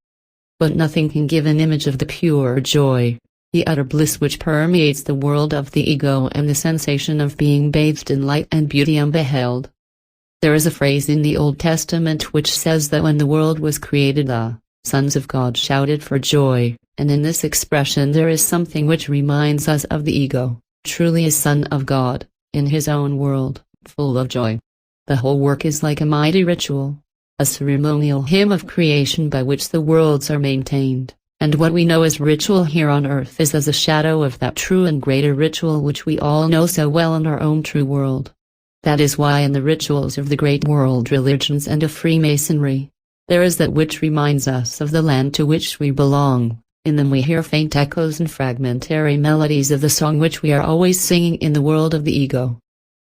But nothing can give an image of the pure joy, the utter bliss which permeates the world of the ego and the sensation of being bathed in light and beauty unbeheld. There is a phrase in the Old Testament which says that when the world was created the sons of God shouted for joy, and in this expression there is something which reminds us of the ego, truly a son of God, in his own world, full of joy. The whole work is like a mighty ritual, a ceremonial hymn of creation by which the worlds are maintained. And what we know as ritual here on earth is as a shadow of that true and greater ritual which we all know so well in our own true world. That is why in the rituals of the great world religions and of Freemasonry, there is that which reminds us of the land to which we belong. In them we hear faint echoes and fragmentary melodies of the song which we are always singing in the world of the ego.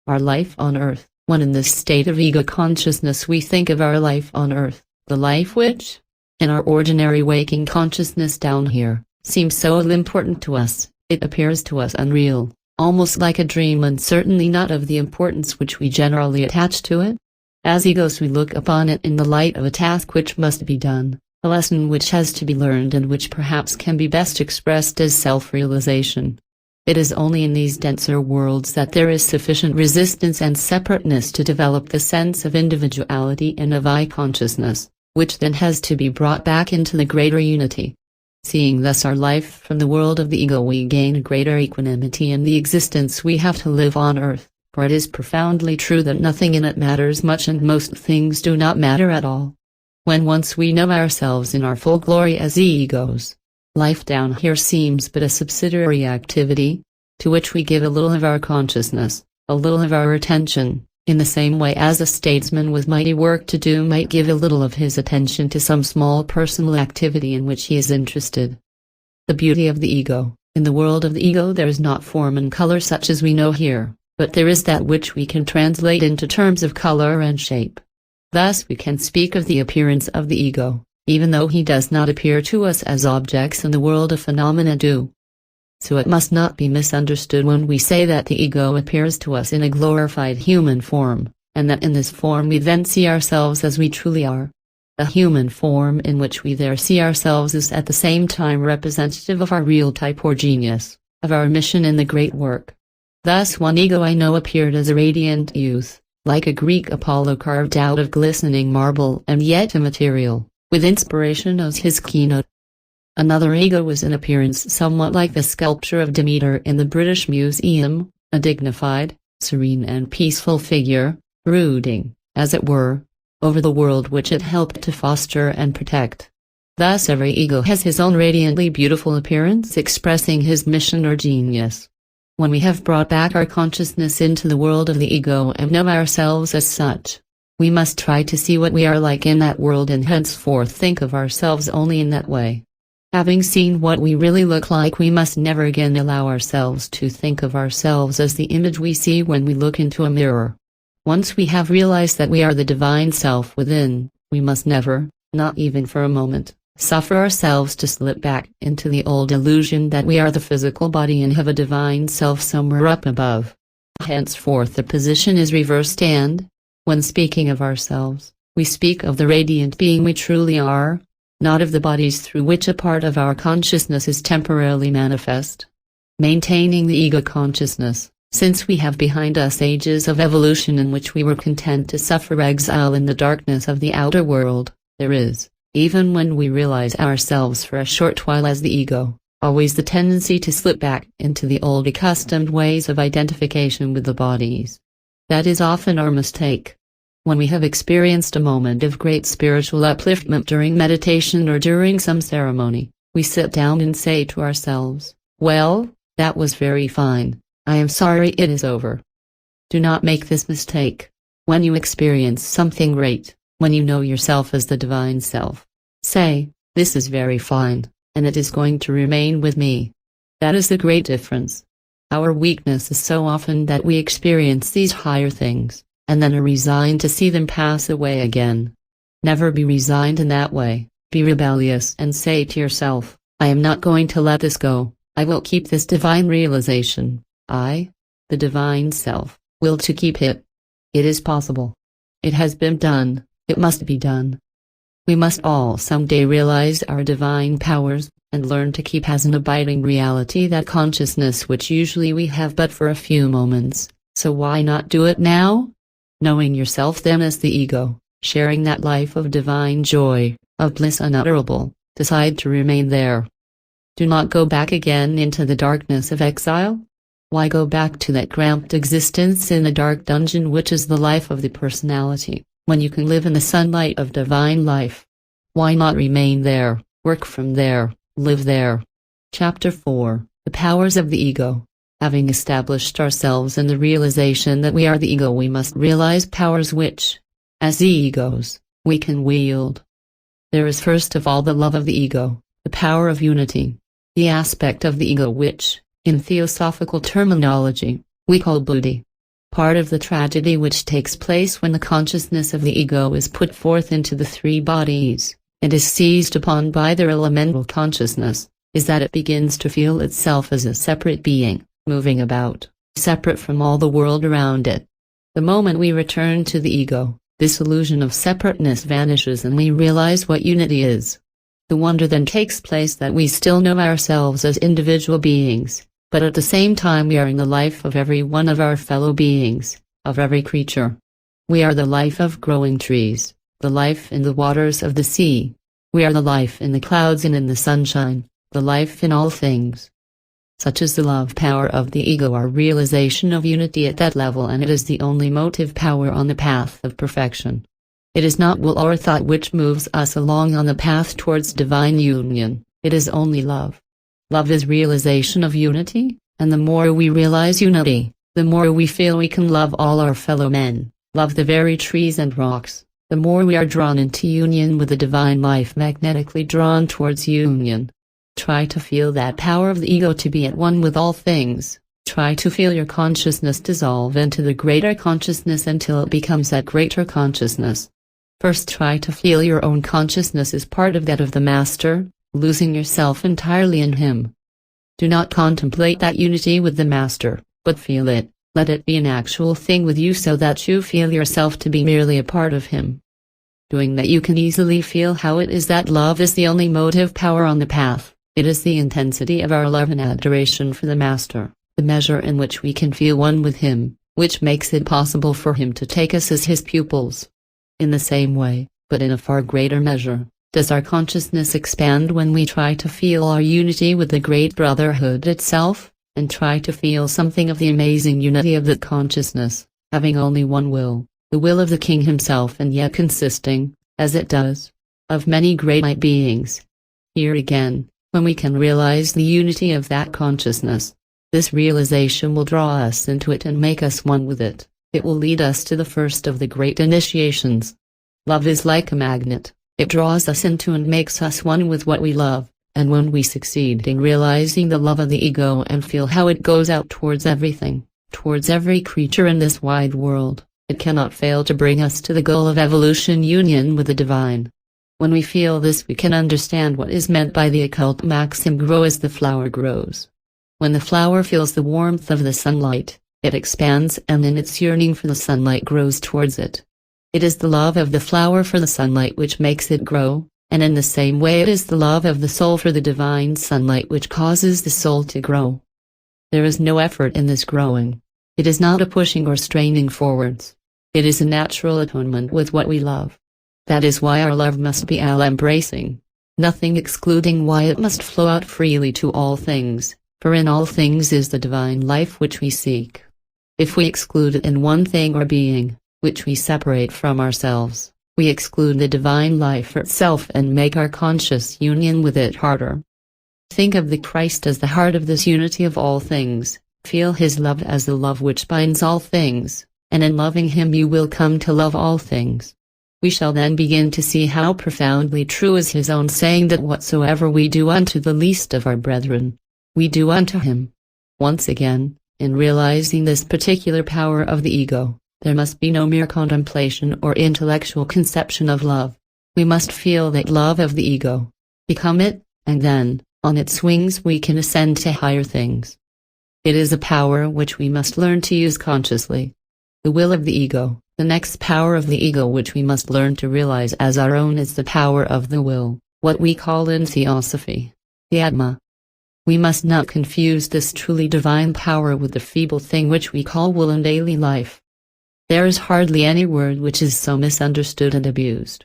Our life on earth, when in this state of ego consciousness we think of our life on earth, the life which, in our ordinary waking consciousness down here, seems so unimportant to us, it appears to us unreal, almost like a dream and certainly not of the importance which we generally attach to it. As egos we look upon it in the light of a task which must be done, a lesson which has to be learned and which perhaps can be best expressed as self-realization. It is only in these denser worlds that there is sufficient resistance and separateness to develop the sense of individuality and of I-consciousness, which then has to be brought back into the greater unity. Seeing thus our life from the world of the ego we gain a greater equanimity in the existence we have to live on earth, for it is profoundly true that nothing in it matters much and most things do not matter at all. When once we know ourselves in our full glory as egos, life down here seems but a subsidiary activity, to which we give a little of our consciousness, a little of our attention, in the same way as a statesman with mighty work to do might give a little of his attention to some small personal activity in which he is interested. The beauty of the ego, in the world of the ego there is not form and color such as we know here, but there is that which we can translate into terms of color and shape. Thus we can speak of the appearance of the ego, even though he does not appear to us as objects in the world of phenomena do. So it must not be misunderstood when we say that the ego appears to us in a glorified human form, and that in this form we then see ourselves as we truly are. The human form in which we there see ourselves is at the same time representative of our real type or genius, of our mission in the great work. Thus one ego I know appeared as a radiant youth, like a Greek Apollo carved out of glistening marble and yet immaterial, with inspiration as his keynote. Another ego was in appearance somewhat like the sculpture of Demeter in the British Museum, a dignified, serene and peaceful figure, brooding, as it were, over the world which it helped to foster and protect. Thus every ego has his own radiantly beautiful appearance expressing his mission or genius. When we have brought back our consciousness into the world of the ego and know ourselves as such, we must try to see what we are like in that world and henceforth think of ourselves only in that way. Having seen what we really look like, we must never again allow ourselves to think of ourselves as the image we see when we look into a mirror. Once we have realized that we are the divine self within, we must never, not even for a moment, suffer ourselves to slip back into the old illusion that we are the physical body and have a divine self somewhere up above. Henceforth the position is reversed and, when speaking of ourselves, we speak of the radiant being we truly are, not of the bodies through which a part of our consciousness is temporarily manifest. Maintaining the ego consciousness, since we have behind us ages of evolution in which we were content to suffer exile in the darkness of the outer world, there is, even when we realize ourselves for a short while as the ego, always the tendency to slip back into the old accustomed ways of identification with the bodies. That is often our mistake. When we have experienced a moment of great spiritual upliftment during meditation or during some ceremony, we sit down and say to ourselves, "Well, that was very fine. I am sorry it is over." Do not make this mistake. When you experience something great, when you know yourself as the divine self, say, "This is very fine, and it is going to remain with me." That is the great difference. Our weakness is so often that we experience these higher things, and then are resigned to see them pass away again. Never be resigned in that way. Be rebellious and say to yourself, "I am not going to let this go. I will keep this divine realization. I, the divine self, will to keep it." It is possible. It has been done. It must be done. We must all someday realize our divine powers, and learn to keep as an abiding reality that consciousness which usually we have but for a few moments, so why not do it now? Knowing yourself then as the ego, sharing that life of divine joy, of bliss unutterable, decide to remain there. Do not go back again into the darkness of exile. Why go back to that cramped existence in the dark dungeon which is the life of the personality, when you can live in the sunlight of divine life? Why not remain there, work from there, live there? Chapter 4, The Powers of the Ego. Having established ourselves in the realization that we are the ego, we must realize powers which, as the egos, we can wield. There is first of all the love of the ego, the power of unity, the aspect of the ego which, in theosophical terminology, we call buddhi. Part of the tragedy which takes place when the consciousness of the ego is put forth into the three bodies, and is seized upon by their elemental consciousness, is that it begins to feel itself as a separate being, moving about, separate from all the world around it. The moment we return to the ego, this illusion of separateness vanishes and we realize what unity is. The wonder then takes place that we still know ourselves as individual beings, but at the same time we are in the life of every one of our fellow beings, of every creature. We are the life of growing trees, the life in the waters of the sea. We are the life in the clouds and in the sunshine, the life in all things. Such is the love power of the ego, our realization of unity at that level, and it is the only motive power on the path of perfection. It is not will or thought which moves us along on the path towards divine union, it is only love. Love is realization of unity, and the more we realize unity, the more we feel we can love all our fellow men, love the very trees and rocks, the more we are drawn into union with the divine life, magnetically drawn towards union. Try to feel that power of the ego to be at one with all things. Try to feel your consciousness dissolve into the greater consciousness until it becomes that greater consciousness. First try to feel your own consciousness as part of that of the Master, losing yourself entirely in Him. Do not contemplate that unity with the Master, but feel it, let it be an actual thing with you so that you feel yourself to be merely a part of Him. Doing that you can easily feel how it is that love is the only motive power on the path. It is the intensity of our love and adoration for the Master, the measure in which we can feel one with Him, which makes it possible for Him to take us as His pupils. In the same way, but in a far greater measure, does our consciousness expand when we try to feel our unity with the great brotherhood itself, and try to feel something of the amazing unity of that consciousness, having only one will, the will of the King Himself, and yet consisting, as it does, of many great might beings. Here again, when we can realize the unity of that consciousness, this realization will draw us into it and make us one with it. It will lead us to the first of the great initiations. Love is like a magnet. It draws us into and makes us one with what we love, and when we succeed in realizing the love of the ego and feel how it goes out towards everything, towards every creature in this wide world, it cannot fail to bring us to the goal of evolution, union with the divine. When we feel this, we can understand what is meant by the occult maxim, grow as the flower grows. When the flower feels the warmth of the sunlight, it expands, and in its yearning for the sunlight grows towards it. It is the love of the flower for the sunlight which makes it grow, and in the same way it is the love of the soul for the divine sunlight which causes the soul to grow. There is no effort in this growing. It is not a pushing or straining forwards. It is a natural atonement with what we love. That is why our love must be all-embracing, nothing excluding, why it must flow out freely to all things, for in all things is the divine life which we seek. If we exclude it in one thing or being, which we separate from ourselves, we exclude the divine life itself and make our conscious union with it harder. Think of the Christ as the heart of this unity of all things, feel His love as the love which binds all things, and in loving Him you will come to love all things. We shall then begin to see how profoundly true is His own saying that whatsoever we do unto the least of our brethren, we do unto Him. Once again, in realizing this particular power of the ego, there must be no mere contemplation or intellectual conception of love. We must feel that love of the ego, become it, and then, on its wings we can ascend to higher things. It is a power which we must learn to use consciously. The will of the ego, the next power of the ego which we must learn to realize as our own, is the power of the will, what we call in theosophy, the Atma. We must not confuse this truly divine power with the feeble thing which we call will in daily life. There is hardly any word which is so misunderstood and abused.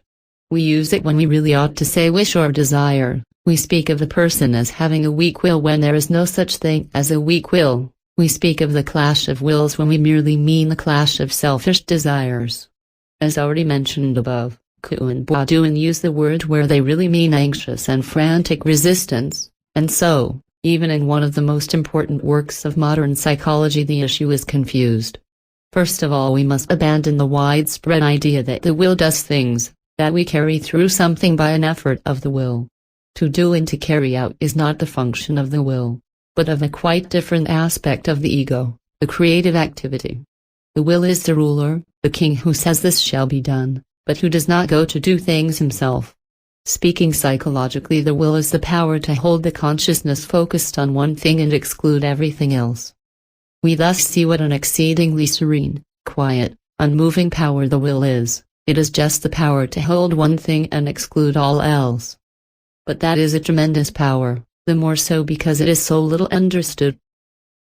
We use it when we really ought to say wish or desire. We speak of the person as having a weak will when there is no such thing as a weak will. We speak of the clash of wills when we merely mean the clash of selfish desires. As already mentioned above, Ku and Baoduan use the word where they really mean anxious and frantic resistance, and so, even in one of the most important works of modern psychology, the issue is confused. First of all, we must abandon the widespread idea that the will does things, that we carry through something by an effort of the will. To do and to carry out is not the function of the will, but of a quite different aspect of the ego, the creative activity. The will is the ruler, the king who says this shall be done, but who does not go to do things himself. Speaking psychologically, the will is the power to hold the consciousness focused on one thing and exclude everything else. We thus see what an exceedingly serene, quiet, unmoving power the will is. It is just the power to hold one thing and exclude all else. But that is a tremendous power, the more so because it is so little understood.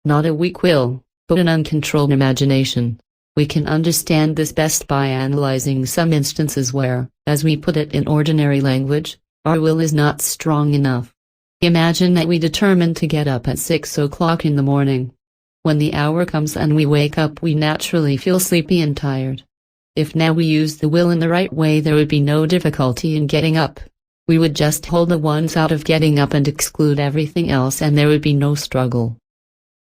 Not a weak will, but an uncontrolled imagination. We can understand this best by analyzing some instances where, as we put it in ordinary language, our will is not strong enough. Imagine that we determine to get up at 6 o'clock in the morning. When the hour comes and we wake up, we naturally feel sleepy and tired. If now we use the will in the right way, there would be no difficulty in getting up. We would just hold the one thought of getting up and exclude everything else, and there would be no struggle.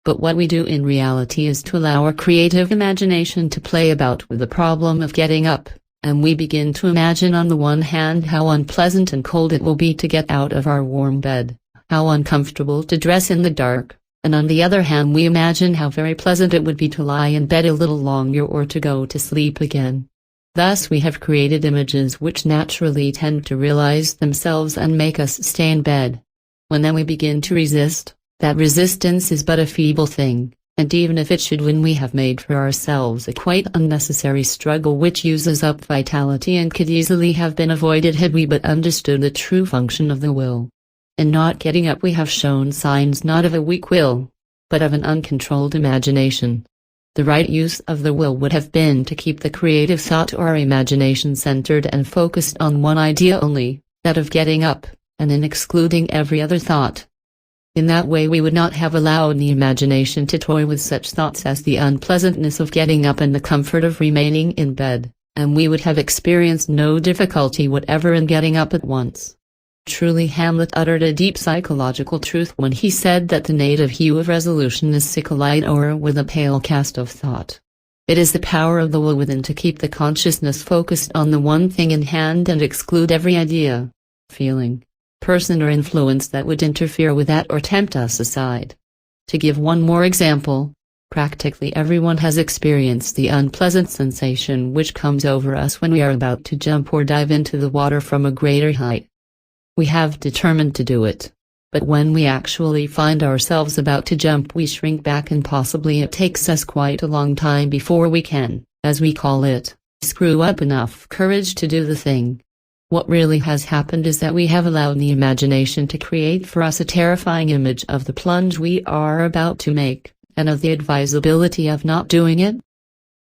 But what we do in reality is to allow our creative imagination to play about with the problem of getting up, and we begin to imagine on the one hand how unpleasant and cold it will be to get out of our warm bed, how uncomfortable to dress in the dark, and on the other hand we imagine how very pleasant it would be to lie in bed a little longer or to go to sleep again. Thus we have created images which naturally tend to realize themselves and make us stay in bed. When then we begin to resist, that resistance is but a feeble thing, and even if it should win, we have made for ourselves a quite unnecessary struggle which uses up vitality and could easily have been avoided had we but understood the true function of the will. In not getting up we have shown signs not of a weak will, but of an uncontrolled imagination. The right use of the will would have been to keep the creative thought or imagination centered and focused on one idea only, that of getting up, and in excluding every other thought. In that way we would not have allowed the imagination to toy with such thoughts as the unpleasantness of getting up and the comfort of remaining in bed, and we would have experienced no difficulty whatever in getting up at once. Truly Hamlet uttered a deep psychological truth when he said that the native hue of resolution is sickle-eyed or with a pale cast of thought. It is the power of the will within to keep the consciousness focused on the one thing in hand and exclude every idea, feeling, person or influence that would interfere with that or tempt us aside. To give one more example, practically everyone has experienced the unpleasant sensation which comes over us when we are about to jump or dive into the water from a greater height. We have determined to do it, but when we actually find ourselves about to jump we shrink back and possibly it takes us quite a long time before we can, as we call it, screw up enough courage to do the thing. What really has happened is that we have allowed the imagination to create for us a terrifying image of the plunge we are about to make, and of the advisability of not doing it.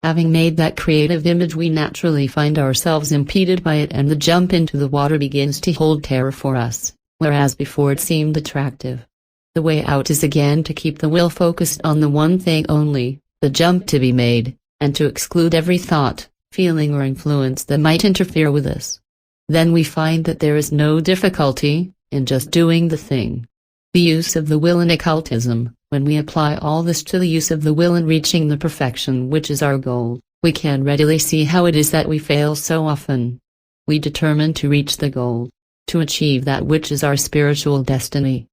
Having made that creative image we naturally find ourselves impeded by it and the jump into the water begins to hold terror for us, whereas before it seemed attractive. The way out is again to keep the will focused on the one thing only, the jump to be made, and to exclude every thought, feeling or influence that might interfere with this. Then we find that there is no difficulty in just doing the thing. The use of the will in occultism. When we apply all this to the use of the will in reaching the perfection which is our goal, we can readily see how it is that we fail so often. We determine to reach the goal, to achieve that which is our spiritual destiny.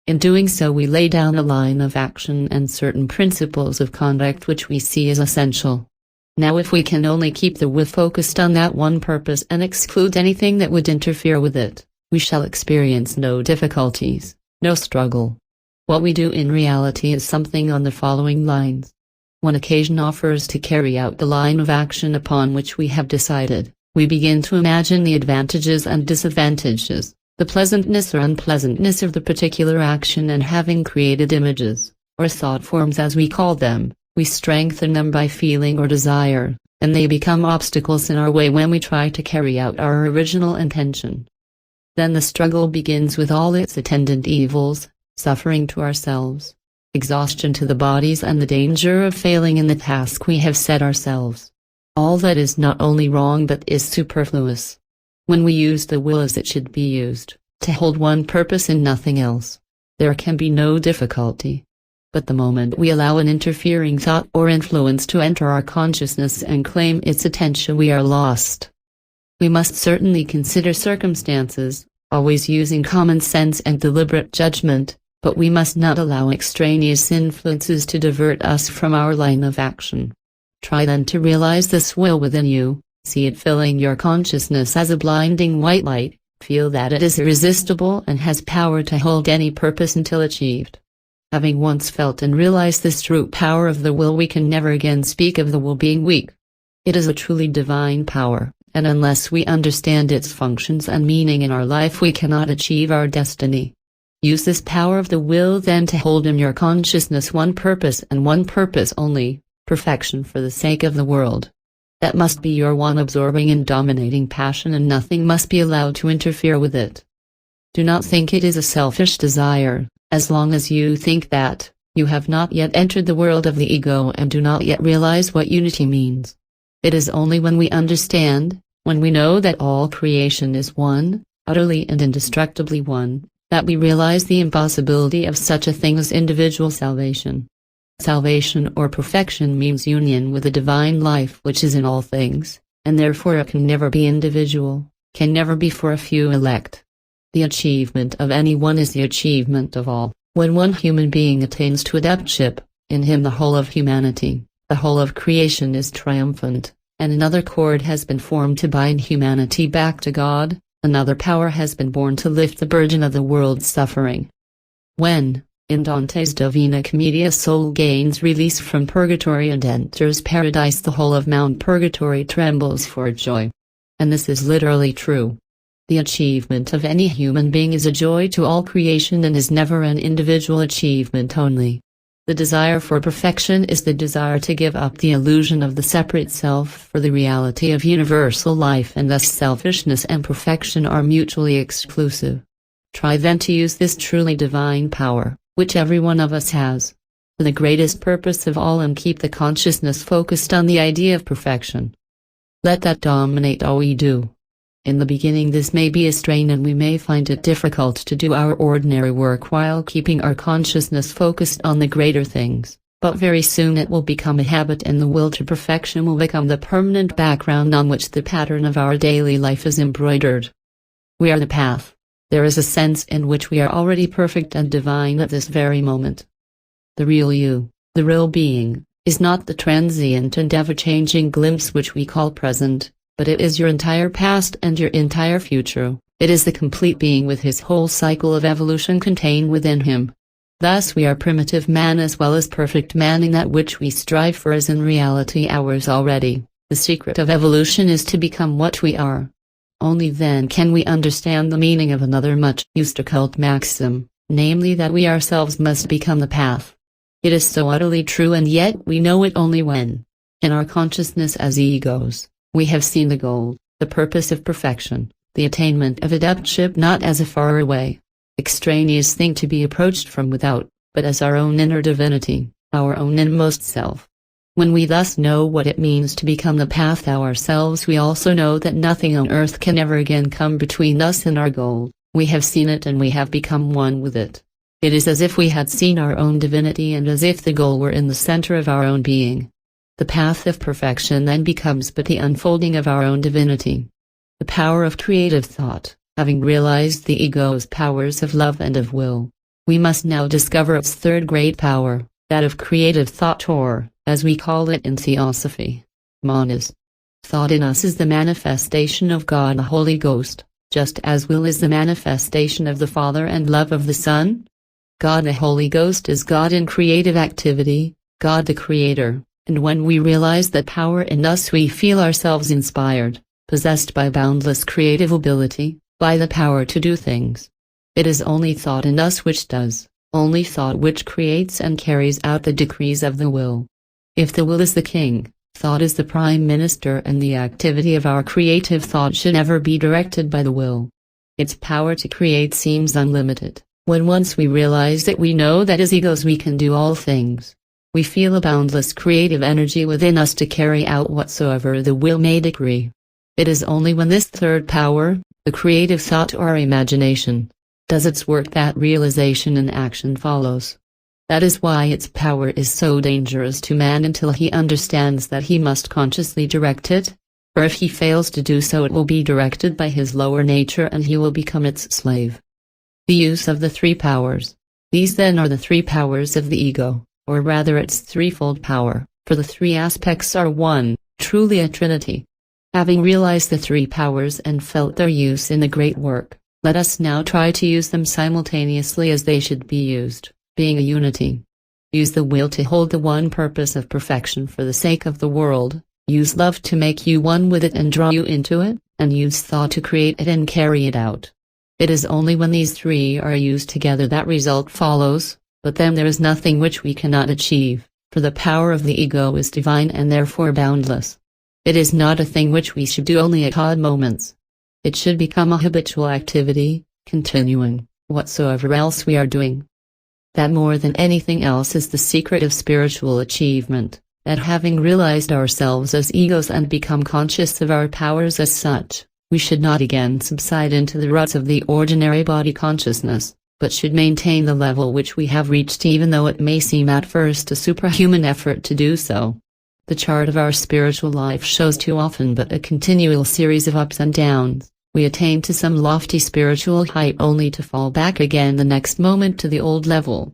In doing so we lay down a line of action and certain principles of conduct which we see as essential. Now if we can only keep the will focused on that one purpose and exclude anything that would interfere with it, we shall experience no difficulties, no struggle. What we do in reality is something on the following lines. When occasion offers to carry out the line of action upon which we have decided, we begin to imagine the advantages and disadvantages, the pleasantness or unpleasantness of the particular action, and having created images, or thought forms as we call them, we strengthen them by feeling or desire, and they become obstacles in our way when we try to carry out our original intention. Then the struggle begins with all its attendant evils, suffering to ourselves, exhaustion to the bodies, and the danger of failing in the task we have set ourselves. All that is not only wrong but is superfluous. When we use the will as it should be used, to hold one purpose and nothing else, there can be no difficulty. But the moment we allow an interfering thought or influence to enter our consciousness and claim its attention, we are lost. We must certainly consider circumstances, always using common sense and deliberate judgment, but we must not allow extraneous influences to divert us from our line of action. Try then to realize this will within you, see it filling your consciousness as a blinding white light, feel that it is irresistible and has power to hold any purpose until achieved. Having once felt and realized this true power of the will, we can never again speak of the will being weak. It is a truly divine power, and unless we understand its functions and meaning in our life we cannot achieve our destiny. Use this power of the will then to hold in your consciousness one purpose and one purpose only, perfection for the sake of the world. That must be your one absorbing and dominating passion, and nothing must be allowed to interfere with it. Do not think it is a selfish desire. As long as you think that, you have not yet entered the world of the ego and do not yet realize what unity means. It is only when we understand, when we know that all creation is one, utterly and indestructibly one, that we realize the impossibility of such a thing as individual salvation. Salvation or perfection means union with the divine life which is in all things, and therefore it can never be individual, can never be for a few elect. The achievement of anyone is the achievement of all. When one human being attains to adeptship, in him the whole of humanity, the whole of creation is triumphant, and another cord has been formed to bind humanity back to God. Another power has been born to lift the burden of the world's suffering. When, In Dante's Divina Commedia, soul gains release from purgatory and enters paradise. The whole of Mount Purgatory trembles for joy. And this is literally true. The achievement of any human being is a joy to all creation and is never an individual achievement only. The desire for perfection is the desire to give up the illusion of the separate self for the reality of universal life, and thus selfishness and perfection are mutually exclusive. Try then to use this truly divine power, which every one of us has, for the greatest purpose of all, and keep the consciousness focused on the idea of perfection. Let that dominate all we do. In the beginning this may be a strain and we may find it difficult to do our ordinary work while keeping our consciousness focused on the greater things, but very soon it will become a habit and the will to perfection will become the permanent background on which the pattern of our daily life is embroidered. We are the path. There is a sense in which we are already perfect and divine at this very moment. The real you, the real being, is not the transient and ever-changing glimpse which we call present, but it is your entire past and your entire future. It is the complete being with his whole cycle of evolution contained within him. Thus we are primitive man as well as perfect man, and that which we strive for is in reality ours already. The secret of evolution is to become what we are. Only then can we understand the meaning of another much used occult maxim, namely that we ourselves must become the path. It is so utterly true, and yet we know it only when, in our consciousness as egos, we have seen the goal, the purpose of perfection, the attainment of adeptship not as a far-away, extraneous thing to be approached from without, but as our own inner divinity, our own inmost self. When we thus know what it means to become the path ourselves, we also know that nothing on earth can ever again come between us and our goal. We have seen it and we have become one with it. It is as if we had seen our own divinity and as if the goal were in the center of our own being. The path of perfection then becomes but the unfolding of our own divinity. The power of creative thought, having realized the ego's powers of love and of will, we must now discover its third great power, that of creative thought, or, as we call it in Theosophy, manas. Thought in us is the manifestation of God the Holy Ghost, just as will is the manifestation of the Father and love of the Son. God the Holy Ghost is God in creative activity, God the Creator, and when we realize that power in us we feel ourselves inspired, possessed by boundless creative ability, by the power to do things. It is only thought in us which does, only thought which creates and carries out the decrees of the will. If the will is the king, thought is the prime minister, and the activity of our creative thought should never be directed by the will. Its power to create seems unlimited. When once we realize that we know that as egos we can do all things, we feel a boundless creative energy within us to carry out whatsoever the will may decree. It is only when this third power, the creative thought or imagination, does its work that realization and action follows. That is why its power is so dangerous to man until he understands that he must consciously direct it, for if he fails to do so it will be directed by his lower nature and he will become its slave. The use of the three powers. These then are the three powers of the ego, or rather its threefold power, for the three aspects are one, truly a trinity. Having realized the three powers and felt their use in the great work, let us now try to use them simultaneously as they should be used, being a unity. Use the will to hold the one purpose of perfection for the sake of the world, use love to make you one with it and draw you into it, and use thought to create it and carry it out. It is only when these three are used together that result follows, but then there is nothing which we cannot achieve, for the power of the ego is divine and therefore boundless. It is not a thing which we should do only at odd moments. It should become a habitual activity, continuing, whatsoever else we are doing. That more than anything else is the secret of spiritual achievement, that having realized ourselves as egos and become conscious of our powers as such, we should not again subside into the ruts of the ordinary body consciousness, but should maintain the level which we have reached, even though it may seem at first a superhuman effort to do so. The chart of our spiritual life shows too often but a continual series of ups and downs. We attain to some lofty spiritual height only to fall back again the next moment to the old level.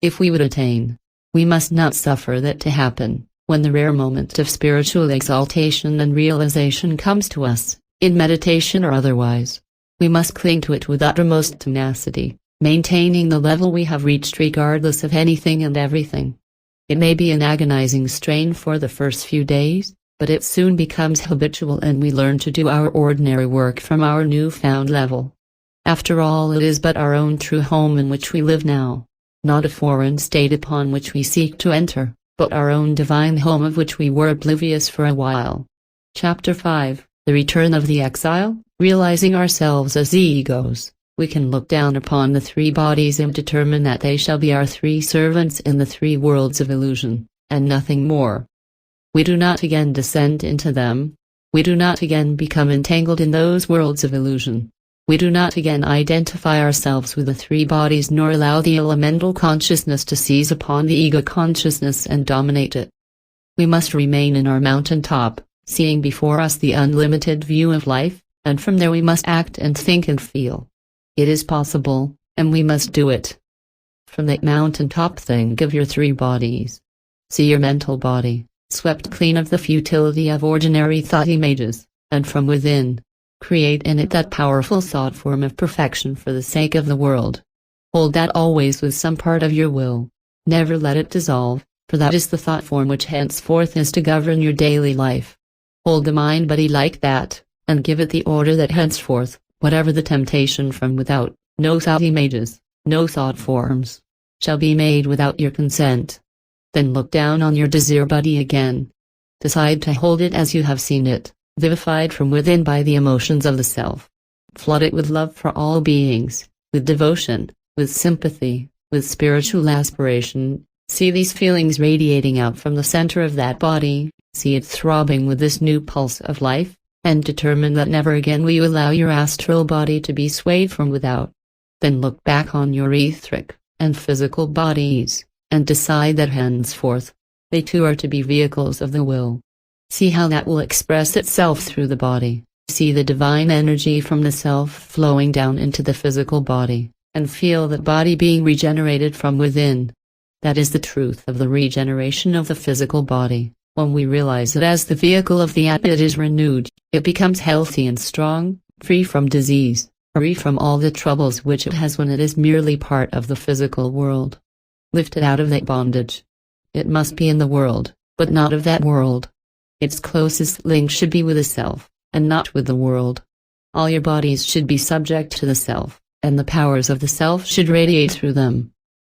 If we would attain, we must not suffer that to happen. When the rare moment of spiritual exaltation and realization comes to us, in meditation or otherwise, we must cling to it with uttermost tenacity, maintaining the level we have reached regardless of anything and everything. It may be an agonizing strain for the first few days, but it soon becomes habitual and we learn to do our ordinary work from our newfound level. After all, it is but our own true home in which we live now, not a foreign state upon which we seek to enter, but our own divine home of which we were oblivious for a while. Chapter 5, The Return of the Exile. Realizing ourselves as egos, we can look down upon the three bodies and determine that they shall be our three servants in the three worlds of illusion, and nothing more. We do not again descend into them. We do not again become entangled in those worlds of illusion. We do not again identify ourselves with the three bodies nor allow the elemental consciousness to seize upon the ego consciousness and dominate it. We must remain in our mountaintop, seeing before us the unlimited view of life, and from there we must act and think and feel. It is possible, and we must do it. From that mountaintop think of your three bodies. See your mental body, swept clean of the futility of ordinary thought images, and from within, create in it that powerful thought form of perfection for the sake of the world. Hold that always with some part of your will. Never let it dissolve, for that is the thought form which henceforth is to govern your daily life. Hold the mind body like that, and give it the order that henceforth, whatever the temptation from without, no thought images, no thought forms, shall be made without your consent. Then look down on your desire body again. Decide to hold it as you have seen it, vivified from within by the emotions of the self. Flood it with love for all beings, with devotion, with sympathy, with spiritual aspiration. See these feelings radiating out from the center of that body, see it throbbing with this new pulse of life, and determine that never again will you allow your astral body to be swayed from without. Then look back on your etheric and physical bodies, and decide that henceforth, they too are to be vehicles of the will. See how that will express itself through the body. See the divine energy from the self flowing down into the physical body, and feel that body being regenerated from within. That is the truth of the regeneration of the physical body. When we realize that as the vehicle of the Atma it is renewed, it becomes healthy and strong, free from disease, free from all the troubles which it has when it is merely part of the physical world. Lifted out of that bondage. It must be in the world, but not of that world. Its closest link should be with the self, and not with the world. All your bodies should be subject to the self, and the powers of the self should radiate through them.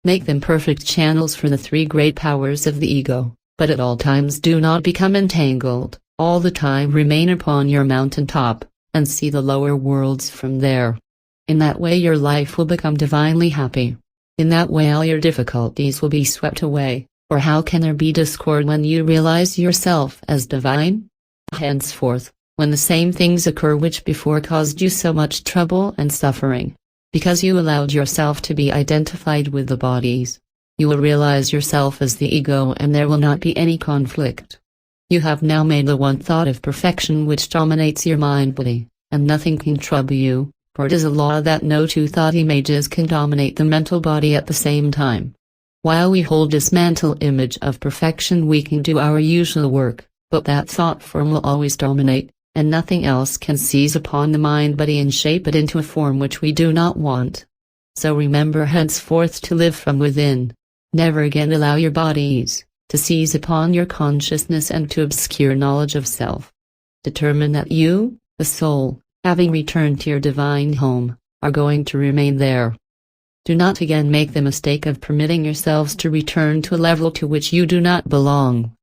Make them perfect channels for the three great powers of the ego, but at all times do not become entangled. All the time remain upon your mountaintop, and see the lower worlds from there. In that way your life will become divinely happy. In that way all your difficulties will be swept away. Or how can there be discord when you realize yourself as divine? Henceforth, when the same things occur which before caused you so much trouble and suffering, because you allowed yourself to be identified with the bodies, you will realize yourself as the ego and there will not be any conflict. You have now made the one thought of perfection which dominates your mind body, and nothing can trouble you, for it is a law that no two thought images can dominate the mental body at the same time. While we hold this mental image of perfection we can do our usual work, but that thought form will always dominate, and nothing else can seize upon the mind body and shape it into a form which we do not want. So remember henceforth to live from within. Never again allow your bodies to seize upon your consciousness and to obscure knowledge of self. Determine that you, the soul, having returned to your divine home, are going to remain there. Do not again make the mistake of permitting yourselves to return to a level to which you do not belong.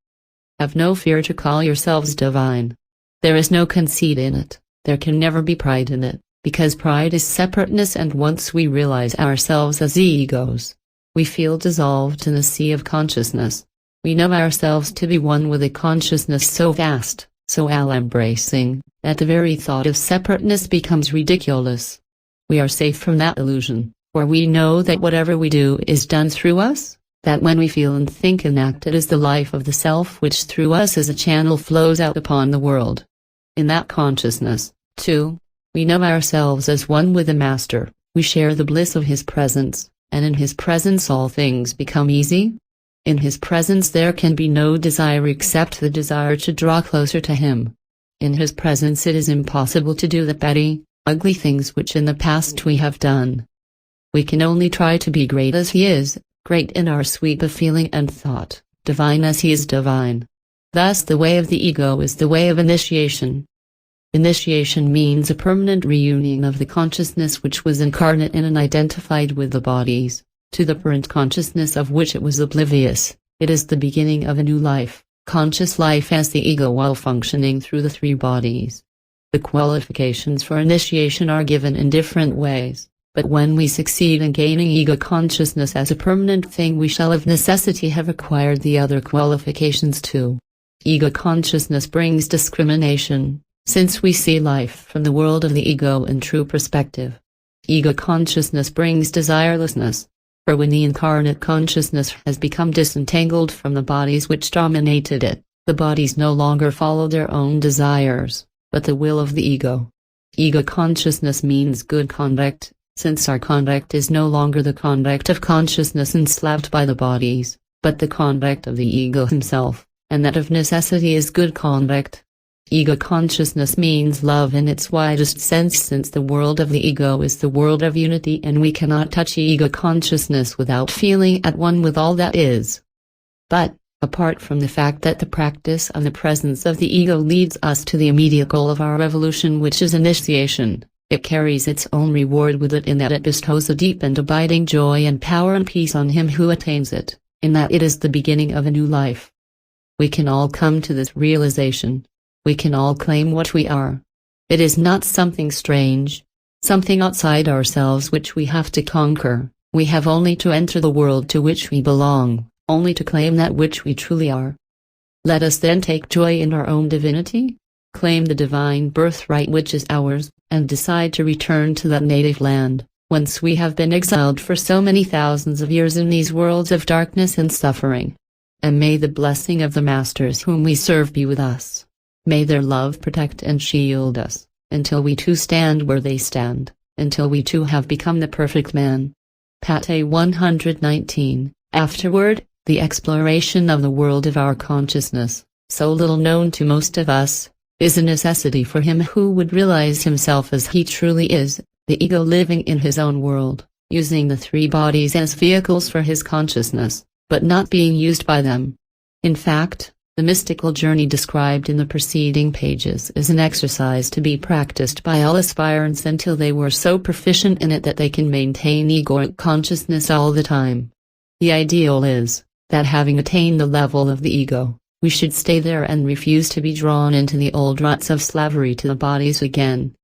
Have no fear to call yourselves divine. There is no conceit in it, there can never be pride in it, because pride is separateness, and once we realize ourselves as egos, we feel dissolved in the sea of consciousness. We know ourselves to be one with a consciousness so vast, so all-embracing, that the very thought of separateness becomes ridiculous. We are safe from that illusion, for we know that whatever we do is done through us, that when we feel and think and act it is the life of the self which through us as a channel flows out upon the world. In that consciousness, too, we know ourselves as one with the Master, we share the bliss of His presence, and in His presence all things become easy. In His presence there can be no desire except the desire to draw closer to Him. In His presence it is impossible to do the petty, ugly things which in the past we have done. We can only try to be great as he is, great in our sweep of feeling and thought, divine as he is divine. Thus the way of the ego is the way of initiation. Initiation means a permanent reunion of the consciousness which was incarnate in and identified with the bodies, to the parent consciousness of which it was oblivious. It is the beginning of a new life, conscious life as the ego while functioning through the three bodies. The qualifications for initiation are given in different ways, but when we succeed in gaining ego consciousness as a permanent thing, we shall of necessity have acquired the other qualifications too. Ego consciousness brings discrimination, since we see life from the world of the ego in true perspective. Ego consciousness brings desirelessness, for when the incarnate consciousness has become disentangled from the bodies which dominated it, the bodies no longer follow their own desires, but the will of the ego. Ego consciousness means good conduct, since our conduct is no longer the conduct of consciousness enslaved by the bodies, but the conduct of the ego himself, and that of necessity is good conduct. Ego consciousness means love in its widest sense, since the world of the ego is the world of unity and we cannot touch ego consciousness without feeling at one with all that is. But, apart from the fact that the practice of the presence of the ego leads us to the immediate goal of our evolution, which is initiation, it carries its own reward with it in that it bestows a deep and abiding joy and power and peace on him who attains it, in that it is the beginning of a new life. We can all come to this realization. We can all claim what we are. It is not something strange, something outside ourselves which we have to conquer. We have only to enter the world to which we belong, only to claim that which we truly are. Let us then take joy in our own divinity, claim the divine birthright which is ours, and decide to return to that native land, whence we have been exiled for so many thousands of years in these worlds of darkness and suffering. And may the blessing of the masters whom we serve be with us. May their love protect and shield us, until we too stand where they stand, until we too have become the perfect man. Pate 119. Afterward, the exploration of the world of our consciousness, so little known to most of us, is a necessity for him who would realize himself as he truly is, the ego living in his own world, using the three bodies as vehicles for his consciousness, but not being used by them. In fact, the mystical journey described in the preceding pages is an exercise to be practiced by all aspirants until they were so proficient in it that they can maintain egoic consciousness all the time. The ideal is, that having attained the level of the ego, we should stay there and refuse to be drawn into the old ruts of slavery to the bodies again.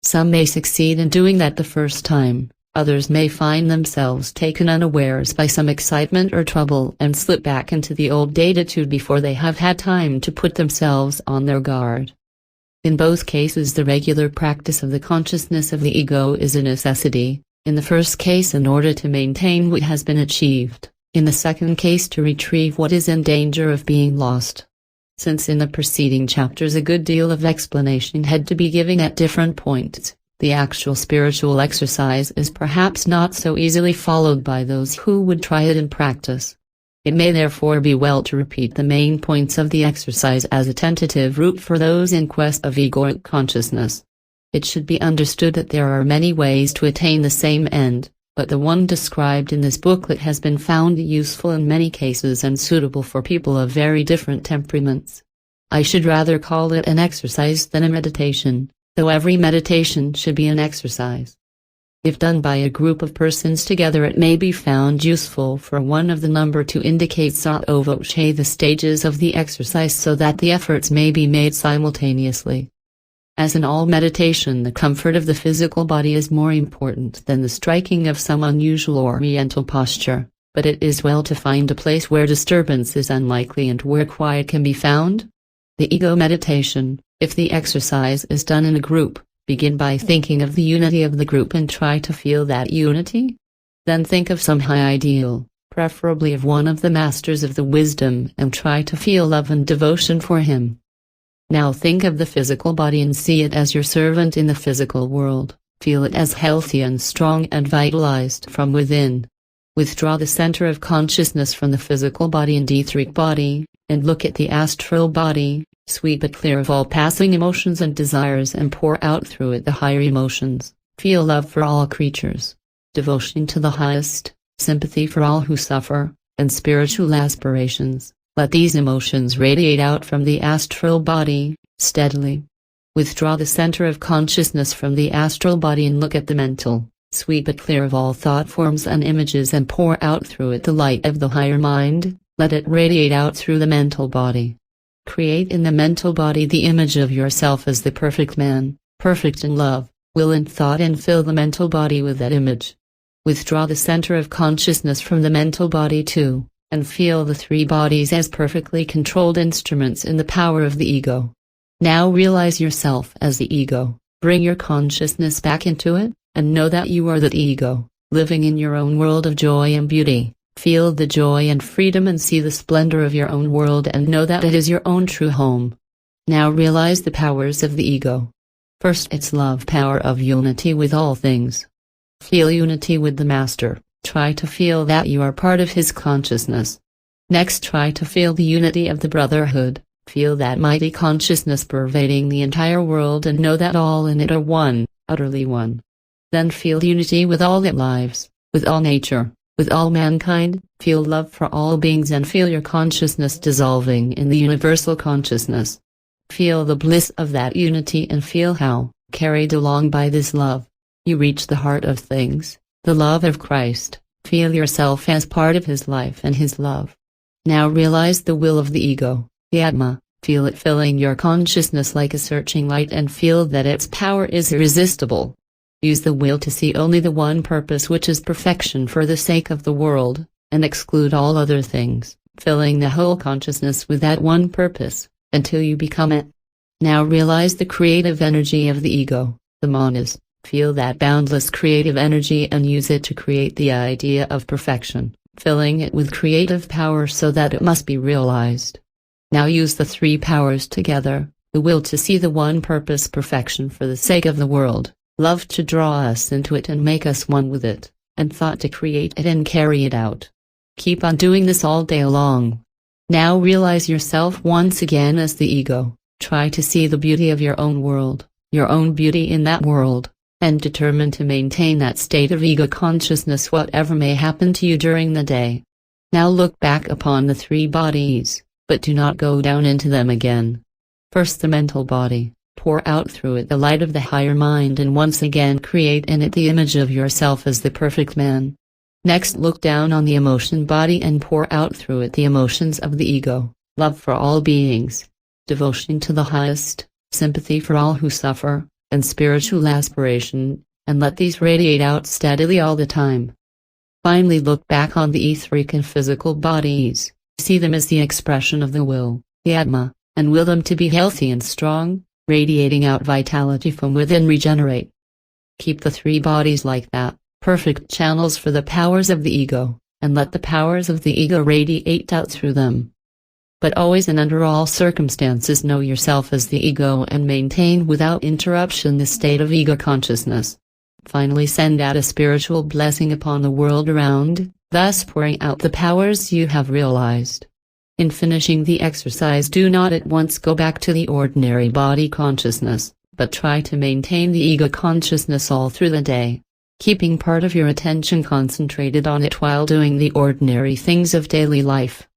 Some may succeed in doing that the first time. Others may find themselves taken unawares by some excitement or trouble and slip back into the old attitude before they have had time to put themselves on their guard. In both cases, the regular practice of the consciousness of the ego is a necessity, in the first case in order to maintain what has been achieved, in the second case to retrieve what is in danger of being lost. Since in the preceding chapters a good deal of explanation had to be given at different points, the actual spiritual exercise is perhaps not so easily followed by those who would try it in practice. It may therefore be well to repeat the main points of the exercise as a tentative route for those in quest of egoic consciousness. It should be understood that there are many ways to attain the same end, but the one described in this booklet has been found useful in many cases and suitable for people of very different temperaments. I should rather call it an exercise than a meditation, though every meditation should be an exercise. If done by a group of persons together, it may be found useful for one of the number to indicate sotto voce the stages of the exercise so that the efforts may be made simultaneously. As in all meditation, the comfort of the physical body is more important than the striking of some unusual oriental posture, but it is well to find a place where disturbance is unlikely and where quiet can be found. The ego meditation, if the exercise is done in a group, begin by thinking of the unity of the group and try to feel that unity. Then think of some high ideal, preferably of one of the masters of the wisdom, and try to feel love and devotion for him. Now think of the physical body and see it as your servant in the physical world. Feel it as healthy and strong and vitalized from within. Withdraw the center of consciousness from the physical body and etheric body, and look at the astral body. Sweep it clear of all passing emotions and desires and pour out through it the higher emotions. Feel love for all creatures. devotion to the highest, sympathy for all who suffer, and spiritual aspirations. Let these emotions radiate out from the astral body, steadily. Withdraw the center of consciousness from the astral body and look at the mental. Sweep it clear of all thought forms and images and pour out through it the light of the higher mind. Let it radiate out through the mental body. Create in the mental body the image of yourself as the perfect man, perfect in love, will and thought, and fill the mental body with that image. Withdraw the center of consciousness from the mental body too, and feel the three bodies as perfectly controlled instruments in the power of the ego. Now realize yourself as the ego, bring your consciousness back into it, and know that you are that ego, living in your own world of joy and beauty. Feel the joy and freedom and see the splendor of your own world and know that it is your own true home. Now realize the powers of the ego. First, its love power of unity with all things. Feel unity with the Master. Try to feel that you are part of his consciousness. Next, try to feel the unity of the brotherhood. Feel that mighty consciousness pervading the entire world and know that all in it are one, utterly one. Then feel unity with all that lives, with all nature, with all mankind. Feel love for all beings and feel your consciousness dissolving in the universal consciousness. Feel the bliss of that unity and feel how, carried along by this love, you reach the heart of things, the love of Christ. Feel yourself as part of his life and his love. Now realize the will of the ego, the Atma. Feel it filling your consciousness like a searching light and feel that its power is irresistible. Use the will to see only the one purpose, which is perfection for the sake of the world, and exclude all other things, filling the whole consciousness with that one purpose, until you become it. Now realize the creative energy of the ego, the manas. Feel that boundless creative energy and use it to create the idea of perfection, filling it with creative power so that it must be realized. Now use the three powers together, the will to see the one purpose, perfection for the sake of the world, love to draw us into it and make us one with it, and thought to create it and carry it out. Keep on doing this all day long. Now realize yourself once again as the ego. Try to see the beauty of your own world, your own beauty in that world, and determine to maintain that state of ego consciousness whatever may happen to you during the day. Now look back upon the three bodies, but do not go down into them again. First, the mental body. Pour out through it the light of the higher mind and once again create in it the image of yourself as the perfect man. Next, look down on the emotion body and pour out through it the emotions of the ego, love for all beings, devotion to the highest, sympathy for all who suffer, and spiritual aspiration, and let these radiate out steadily all the time. Finally, look back on the etheric and physical bodies, see them as the expression of the will, the Atma, and will them to be healthy and strong, radiating out vitality from within. Regenerate. Keep the three bodies like that, perfect channels for the powers of the ego, and let the powers of the ego radiate out through them. But always and under all circumstances know yourself as the ego and maintain without interruption the state of ego consciousness. Finally, send out a spiritual blessing upon the world around, thus pouring out the powers you have realized. In finishing the exercise, do not at once go back to the ordinary body consciousness, but try to maintain the ego consciousness all through the day, keeping part of your attention concentrated on it while doing the ordinary things of daily life.